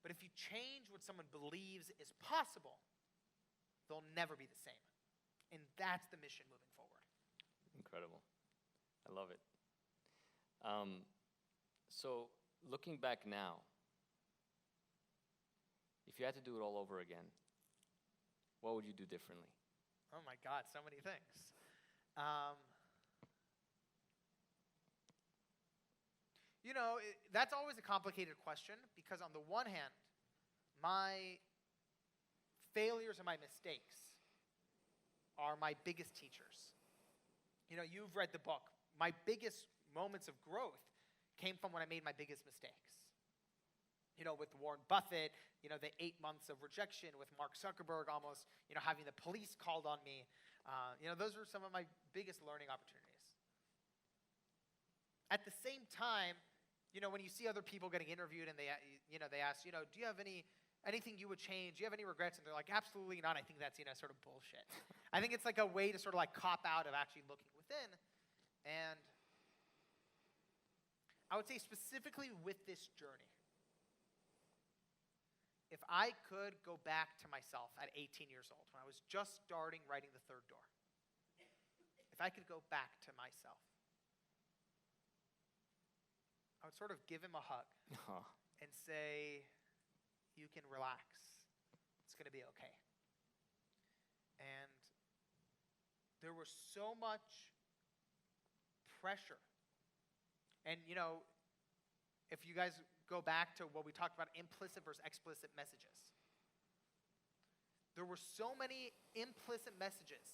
But if you change what someone believes is possible, they'll never be the same. And that's the mission moving forward. Incredible. I love it. So looking back now, if you had to do it all over again, what would you do differently? Oh my God, so many things. That's always a complicated question because on the one hand, my failures and my mistakes are my biggest teachers. You've read the book. My biggest moments of growth came from when I made my biggest mistakes. With Warren Buffett, the 8 months of rejection, with Mark Zuckerberg almost, having the police called on me. Those were some of my biggest learning opportunities. At the same time, when you see other people getting interviewed and they ask, do you have anything you would change? Do you have any regrets? And they're like, absolutely not. I think that's, sort of bullshit. I think it's like a way to sort of like cop out of actually looking within. And I would say specifically with this journey, if I could go back to myself at 18 years old, when I was just starting writing The Third Door, if I could go back to myself, I would sort of give him a hug and say, you can relax. It's going to be okay. And there was so much pressure. And, if you guys go back to what we talked about, implicit versus explicit messages, there were so many implicit messages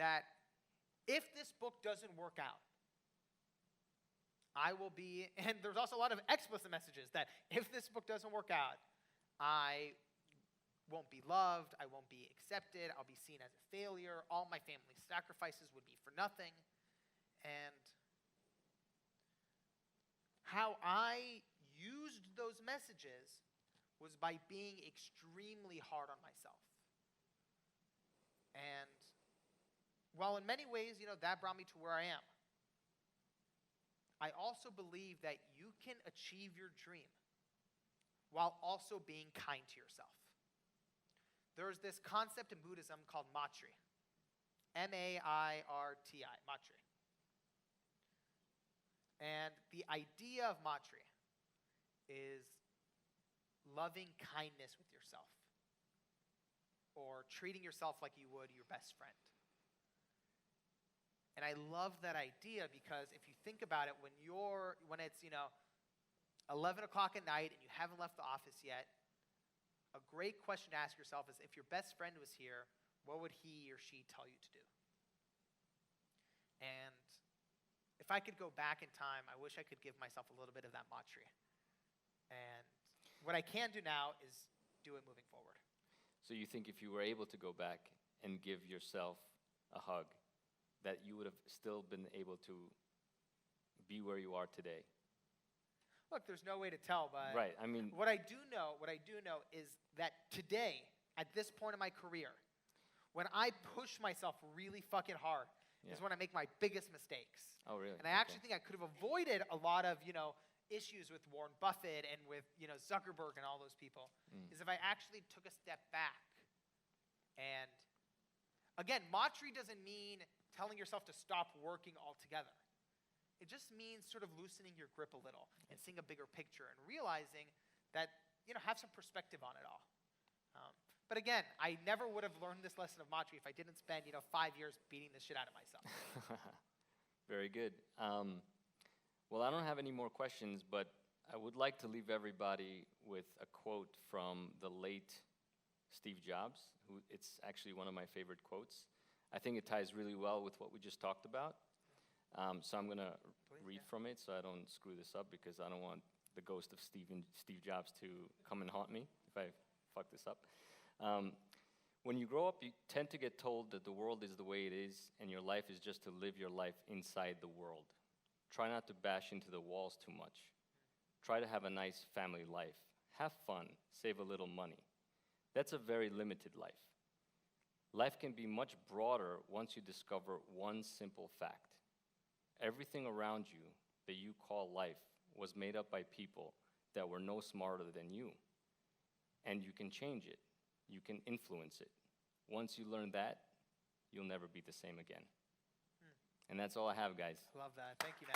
that if this book doesn't work out, I will be, and there's also a lot of explicit messages that if this book doesn't work out, I won't be loved, I won't be accepted, I'll be seen as a failure, all my family's sacrifices would be for nothing. And how I used those messages was by being extremely hard on myself. And while in many ways, that brought me to where I am, I also believe that you can achieve your dream while also being kind to yourself. There's this concept in Buddhism called matri. M-A-I-R-T-I, matri. And the idea of matri is loving kindness with yourself, or treating yourself like you would your best friend. And I love that idea because if you think about it, when it's 11 o'clock at night and you haven't left the office yet, a great question to ask yourself is, if your best friend was here, what would he or she tell you to do? And if I could go back in time, I wish I could give myself a little bit of that matri. And what I can do now is do it moving forward. So you think if you were able to go back and give yourself a hug, that you would have still been able to be where you are today? Look, there's no way to tell, but right. I mean, what I do know is that today, at this point in my career, when I push myself really fucking hard, is when I make my biggest mistakes. Oh, really? And I actually think I could have avoided a lot of, issues with Warren Buffett and with, Zuckerberg and all those people, is if I actually took a step back. And again, matri doesn't mean telling yourself to stop working altogether. It just means sort of loosening your grip a little and seeing a bigger picture and realizing that, have some perspective on it all. But again, I never would have learned this lesson of matri if I didn't spend, 5 years beating the shit out of myself. Very good. Well, I don't have any more questions, but I would like to leave everybody with a quote from the late Steve Jobs, who it's actually one of my favorite quotes. I think it ties really well with what we just talked about. So I'm going to read from it so I don't screw this up, because I don't want the ghost of Steve Jobs to come and haunt me if I fuck this up. When you grow up, you tend to get told that the world is the way it is and your life is just to live your life inside the world. Try not to bash into the walls too much. Try to have a nice family life. Have fun. Save a little money. That's a very limited life. Life can be much broader once you discover one simple fact. everything around you that you call life was made up by people that were no smarter than you. And you can change it. You can influence it. Once you learn that, you'll never be the same again. And that's all I have, guys. Love that. Thank you,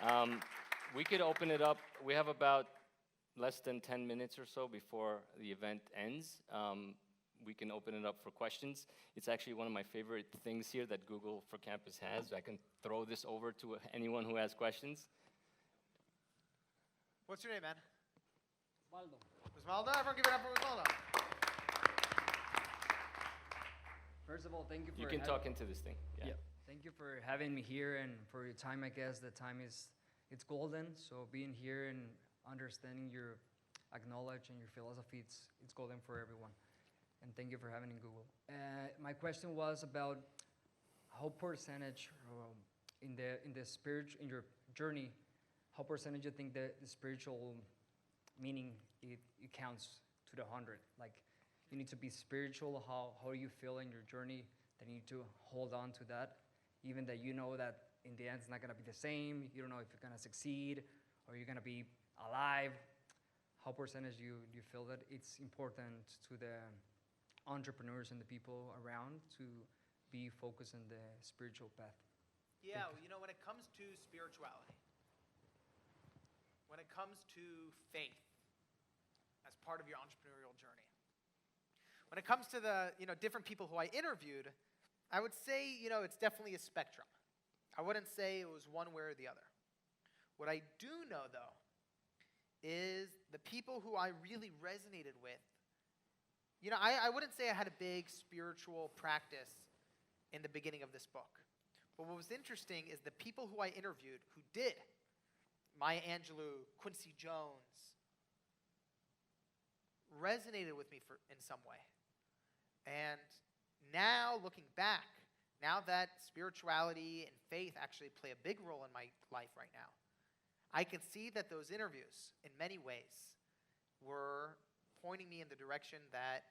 man. We could open it up. We have about less than 10 minutes or so before the event ends. We can open it up for questions. It's actually one of my favorite things here that Google for Campus has. I can throw this over to anyone who has questions. What's your name, man? Waldo. Osvaldo? Everyone give it up for Osvaldo. First of all, thank you for You can talk into this thing. Yeah. Yep. Thank you for having me here and for your time. I guess the time it's golden. So being here and understanding your knowledge and your philosophy, it's golden for everyone. And thank you for having in Google. My question was about how percentage in your journey, how percentage you think the spiritual meaning it counts to the 100? Like, you need to be spiritual. How do you feel in your journey? That you need to hold on to that, even that you know that in the end it's not gonna be the same. You don't know if you're gonna succeed or you're gonna be alive. How percentage you feel that it's important to the entrepreneurs and the people around to be focused on the spiritual path? Yeah, you know, when it comes to spirituality, when it comes to faith as part of your entrepreneurial journey, when it comes to the different people who I interviewed, I would say it's definitely a spectrum. I wouldn't say it was one way or the other. What I do know, though, is the people who I really resonated with. I wouldn't say I had a big spiritual practice in the beginning of this book. But what was interesting is the people who I interviewed who did, Maya Angelou, Quincy Jones, resonated with me in some way. And now, looking back, now that spirituality and faith actually play a big role in my life right now, I can see that those interviews, in many ways, were pointing me in the direction that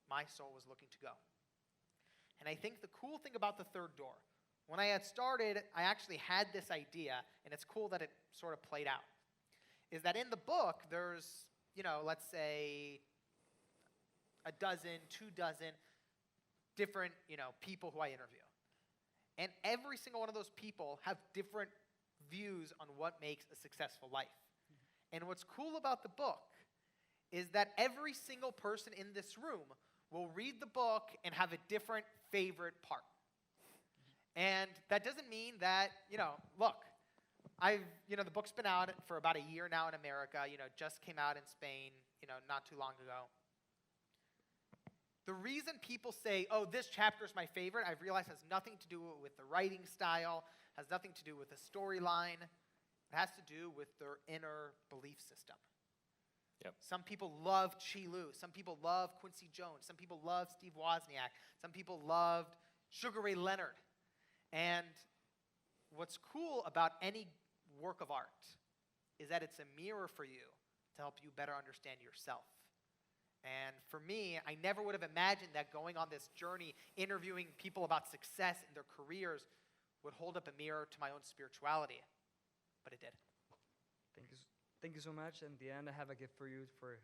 my soul was looking to go. And I think the cool thing about the third door, when I had started, I actually had this idea, and it's cool that it sort of played out, is that in the book, there's, let's say, a dozen, 24 different, people who I interview. And every single one of those people have different views on what makes a successful life. And what's cool about the book is that every single person in this room will read the book and have a different favorite part. And that doesn't mean that, look, the book's been out for about a year now in America, just came out in Spain, not too long ago. The reason people say, oh, this chapter is my favorite, I've realized has nothing to do with the writing style, has nothing to do with the storyline. It has to do with their inner belief system. Yep. Some people love Chi Lu. Some people love Quincy Jones. Some people love Steve Wozniak. Some people loved Sugar Ray Leonard. And what's cool about any work of art is that it's a mirror for you to help you better understand yourself. And for me, I never would have imagined that going on this journey, interviewing people about success in their careers, would hold up a mirror to my own spirituality. But it did. Thank you so much. And in the end, I have a gift for you for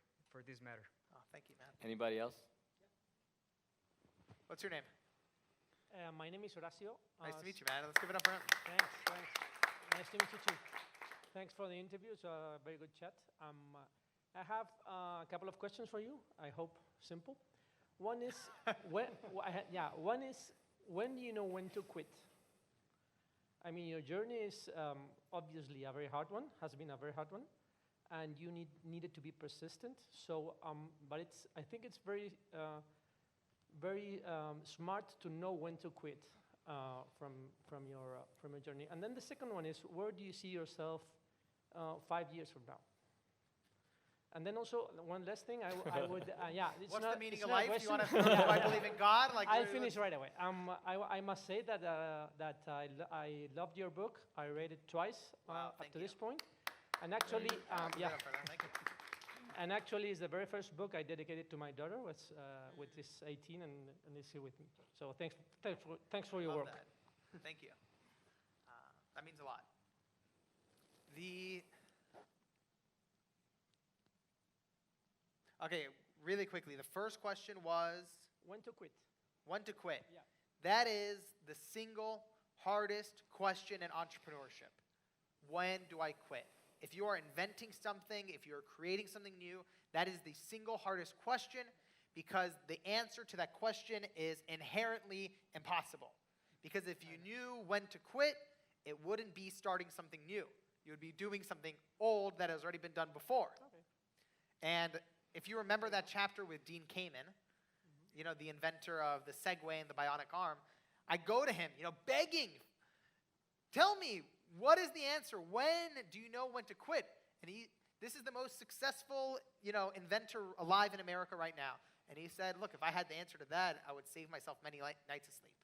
this matter. Oh, thank you, man. Anybody else? What's your name? My name is Horacio. Nice to meet you, man. Let's give it up for him. Thanks. Nice to meet you too. Thanks for the interview. It's a very good chat. I have a couple of questions for you. I hope simple. One is when do you know when to quit? I mean, your journey is obviously a very hard one. Has been a very hard one, and you needed to be persistent. So, but I think it's very smart to know when to quit from your journey. And then the second one is, where do you see yourself 5 years from now? And then also one last thing, I would It's What's not, the meaning it's of not a life? Do you question. want to? Do I believe in God? I'll finish right away. I must say that I loved your book. I read it twice Wow, up thank to you. this point, and actually, Give it up for that. Thank you. And actually, it's the very first book I dedicated to my daughter, with this 18, and is here with me. So thanks for your Love work. that. Thank you. That means a lot. Okay, really quickly. The first question was When to quit? when to quit. Yeah. That is the single hardest question in entrepreneurship. When do I quit? If you are inventing something, if you're creating something new, that is the single hardest question, because the answer to that question is inherently impossible. Because if you knew when to quit, it wouldn't be starting something new. You would be doing something old that has already been done before. Okay. And if you remember that chapter with Dean Kamen, you know, the inventor of the Segway and the bionic arm, I go to him, begging, tell me, what is the answer? When do you know when to quit? And this is the most successful, inventor alive in America right now. And he said, look, if I had the answer to that, I would save myself many nights of sleep.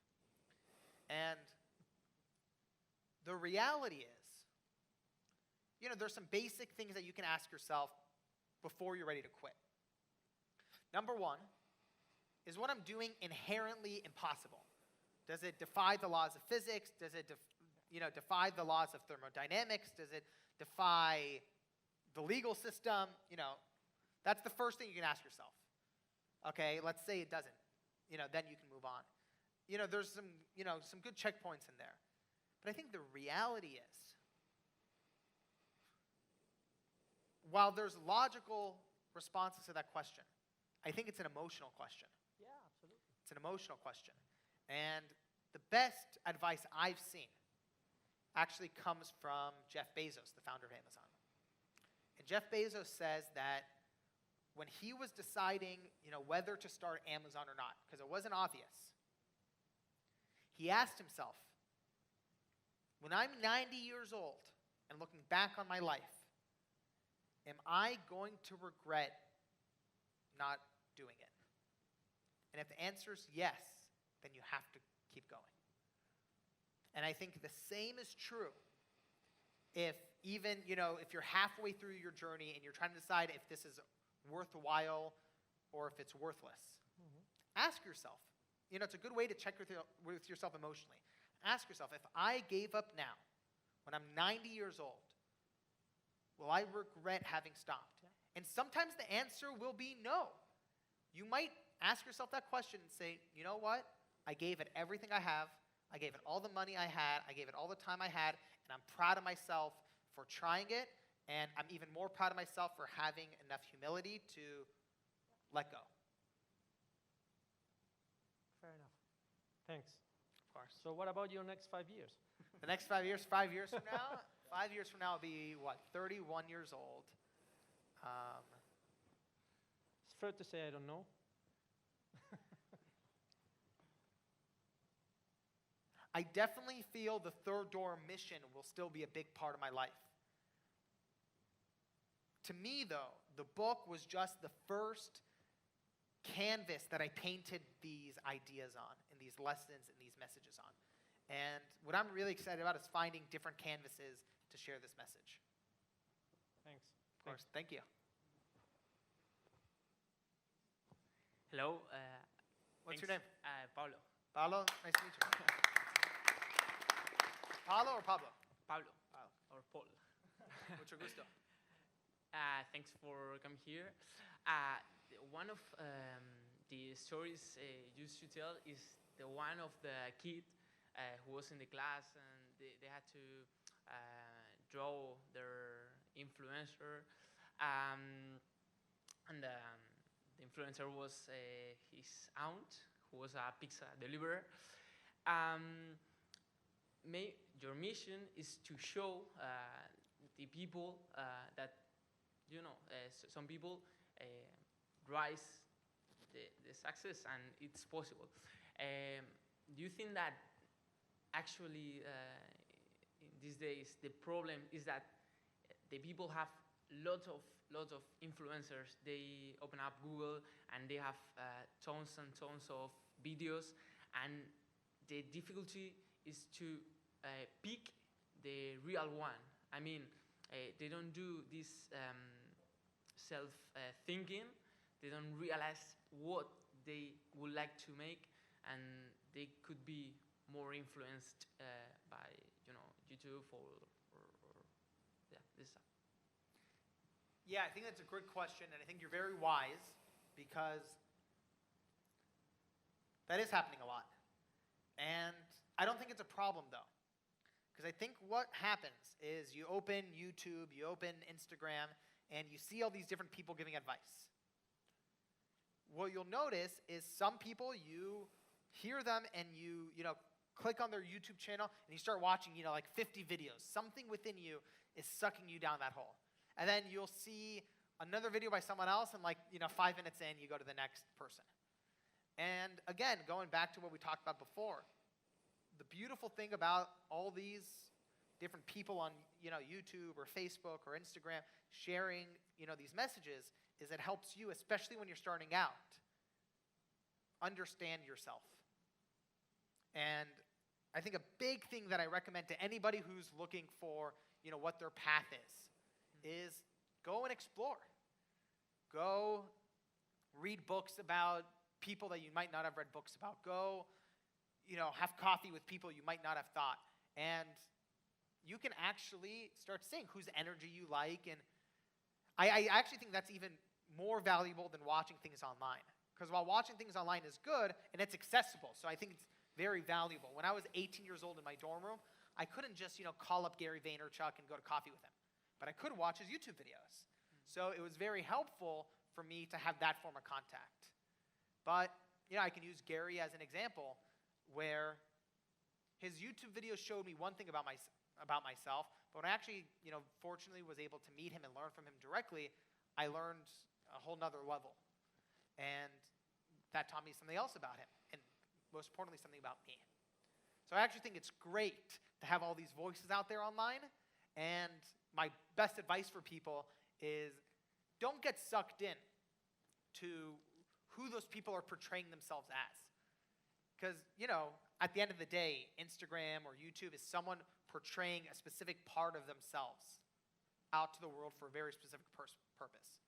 And the reality is, there's some basic things that you can ask yourself before you're ready to quit. Number one, is what I'm doing inherently impossible? Does it defy the laws of physics? Does it defy the laws of thermodynamics? Does it defy the legal system? That's the first thing you can ask yourself. Okay, let's say it doesn't. Then you can move on. There's some good checkpoints in there. But I think the reality is, while there's logical responses to that question, I think it's an emotional question. Yeah, absolutely. It's an emotional question. And the best advice I've seen actually comes from Jeff Bezos, the founder of Amazon. And Jeff Bezos says that when he was deciding, whether to start Amazon or not, because it wasn't obvious, he asked himself, when I'm 90 years old and looking back on my life, am I going to regret not doing it? And if the answer is yes, then you have to keep going. And I think the same is true if if you're halfway through your journey and you're trying to decide if this is worthwhile or if it's worthless. Mm-hmm. Ask yourself. It's a good way to check with yourself emotionally. Ask yourself, if I gave up now, when I'm 90 years old, will I regret having stopped? Yeah. And sometimes the answer will be no. You might ask yourself that question and say, you know what? I gave it everything I have. I gave it all the money I had. I gave it all the time I had. And I'm proud of myself for trying it. And I'm even more proud of myself for having enough humility to let go. Fair enough. Thanks. Of course. So what about your next 5 years? The next 5 years, 5 years from now? 5 years from now, I'll be, 31 years old. It's fair to say I don't know. I definitely feel the Third Door mission will still be a big part of my life. To me, though, the book was just the first canvas that I painted these ideas on, and these lessons and these messages on. And what I'm really excited about is finding different canvases to share this message. Thanks. Of course. Thank you. Hello. What's thanks. your name? Pablo. Pablo, nice to meet you. Paulo or Pablo? Pablo. Pablo. Or Paul. Mucho gusto. Thanks for coming here. One of the stories you used to tell is the one of the kid who was in the class and they had to draw their influencer. And the influencer was his aunt, who was a pizza deliverer. Your mission is to show the people that, some people rise the success and it's possible. Do you think that actually in these days the problem is that the people have lots of influencers? They open up Google and they have tons and tons of videos, and the difficulty is to pick the real one. I mean, they don't do this self-thinking. They don't realize what they would like to make, and they could be more influenced by YouTube or yeah, this stuff. Yeah, I think that's a great question, and I think you're very wise because that is happening a lot. And I don't think it's a problem, though. Because I think what happens is you open YouTube, you open Instagram, and you see all these different people giving advice. What you'll notice is some people, you hear them and you click on their YouTube channel and you start watching, like 50 videos. Something within you is sucking you down that hole. And then you'll see another video by someone else and 5 minutes in, you go to the next person. And again, going back to what we talked about before, the beautiful thing about all these different people on YouTube or Facebook or Instagram sharing these messages is it helps you, especially when you're starting out, understand yourself. And I think a big thing that I recommend to anybody who's looking for what their path is go and explore. Go read books about people that you might not have read books about. Go have coffee with people you might not have thought. And you can actually start seeing whose energy you like. And I actually think that's even more valuable than watching things online. Because while watching things online is good, and it's accessible, so I think it's very valuable. When I was 18 years old in my dorm room, I couldn't just call up Gary Vaynerchuk and go to coffee with him. But I could watch his YouTube videos. So it was very helpful for me to have that form of contact. But I can use Gary as an example where his YouTube videos showed me one thing about myself, but when I actually, fortunately was able to meet him and learn from him directly, I learned a whole nother level. And that taught me something else about him, and most importantly, something about me. So I actually think it's great to have all these voices out there online, and my best advice for people is don't get sucked in to who those people are portraying themselves as. Because, at the end of the day, Instagram or YouTube is someone portraying a specific part of themselves out to the world for a very specific purpose.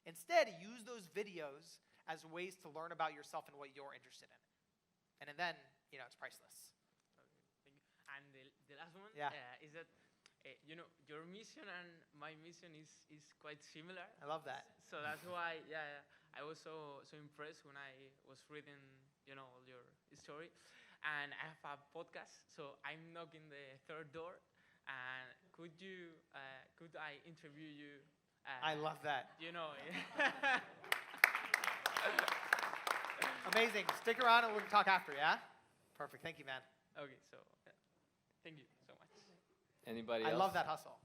Instead, use those videos as ways to learn about yourself and what you're interested in. And then, it's priceless. Okay, thank you. And the last one is that, your mission and my mission is quite similar. I love that. So that's why, I was so impressed when I was reading, all your story. And I have a podcast, so I'm knocking the third door. And could I interview you? I love that. Amazing. Stick around and we can talk after, yeah? Perfect. Thank you, man. Okay, so thank you so much. Anybody else? I love that hustle.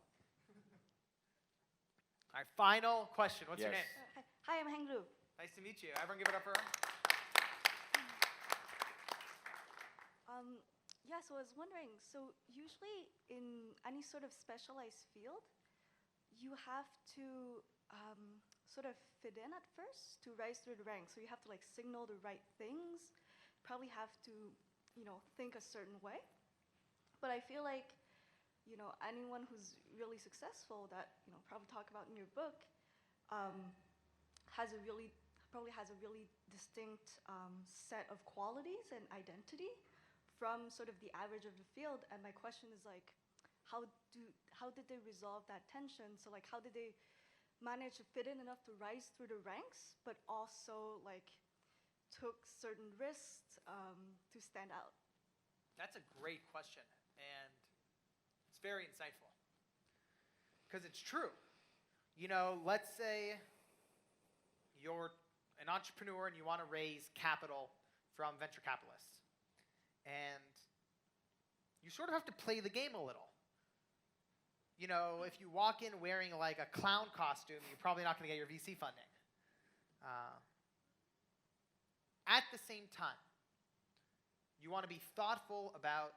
All right, final question. What's your Yes. name? Hi, I'm Hengru. Nice to meet you. Everyone give it up for her. So I was wondering, so usually in any sort of specialized field, you have to sort of fit in at first to rise through the ranks. So you have to signal the right things, probably have to, think a certain way. But I feel like, anyone who's really successful that, probably talk about in your book, probably has a really distinct set of qualities and identity from sort of the average of the field. And my question is how did they resolve that tension? So how did they manage to fit in enough to rise through the ranks, but also took certain risks to stand out? That's a great question, and it's very insightful. Because it's true. Let's say you're an entrepreneur and you want to raise capital from venture capitalists. And you sort of have to play the game a little. If you walk in wearing a clown costume, you're probably not going to get your VC funding. At the same time, you want to be thoughtful about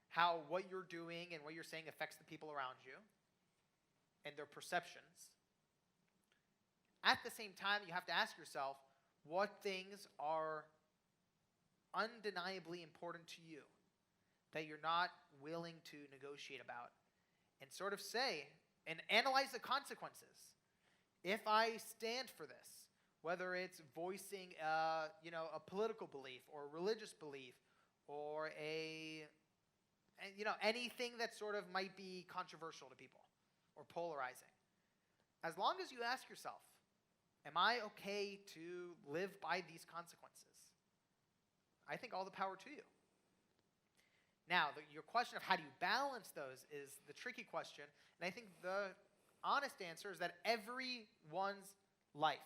how what you're doing and what you're saying affects the people around you and their perceptions. At the same time, you have to ask yourself, what things are undeniably important to you that you're not willing to negotiate about, and sort of say, and analyze the consequences. If I stand for this, whether it's voicing a political belief or a religious belief or anything that sort of might be controversial to people or polarizing, as long as you ask yourself, am I okay to live by these consequences? I think all the power to you. Now, your question of how do you balance those is the tricky question, and I think the honest answer is that everyone's life,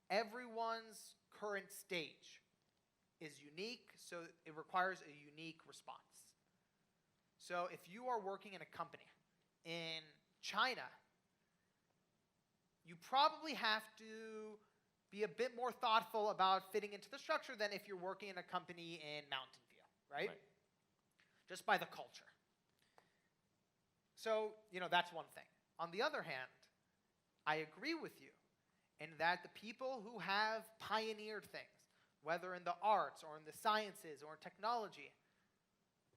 everyone's current stage is unique, so it requires a unique response. So if you are working in a company in China, you probably have to be a bit more thoughtful about fitting into the structure than if you're working in a company in Mountain View, right? Just by the culture. So, that's one thing. On the other hand, I agree with you in that the people who have pioneered things, whether in the arts or in the sciences or in technology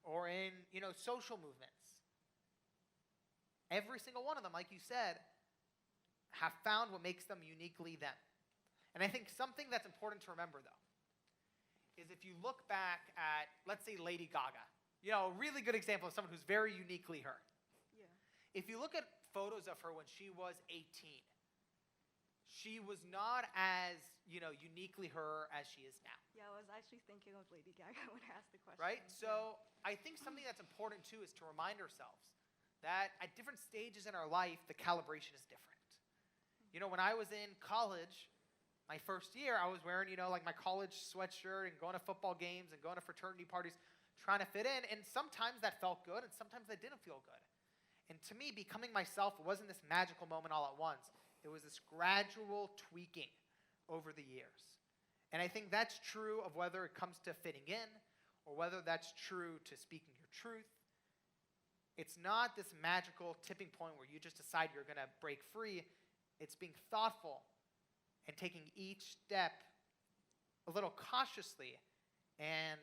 or in, social movements, every single one of them, like you said, have found what makes them uniquely them. And I think something that's important to remember, though, is if you look back at, let's say, Lady Gaga, a really good example of someone who's very uniquely her. Yeah. If you look at photos of her when she was 18, she was not as, uniquely her as she is now. Yeah, I was actually thinking of Lady Gaga when I asked the question. Right? So I think something that's important, too, is to remind ourselves that at different stages in our life, the calibration is different. When I was in college, my first year, I was wearing, my college sweatshirt and going to football games and going to fraternity parties, trying to fit in. And sometimes that felt good, and sometimes that didn't feel good. And to me, becoming myself wasn't this magical moment all at once. It was this gradual tweaking over the years. And I think that's true of whether it comes to fitting in or whether that's true to speaking your truth. It's not this magical tipping point where you just decide you're going to break free. It's being thoughtful and taking each step a little cautiously and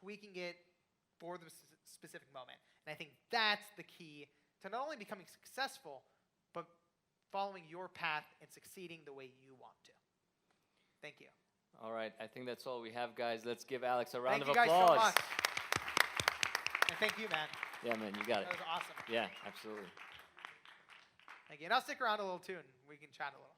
tweaking it for the specific moment. And I think that's the key to not only becoming successful, but following your path and succeeding the way you want to. Thank you. All right, I think that's all we have, guys. Let's give Alex a round Thank of you guys applause. so much. And thank you, man. Yeah, man, you got it. That was awesome. Yeah, absolutely. Thank you. And I'll stick around a little too, and we can chat a little.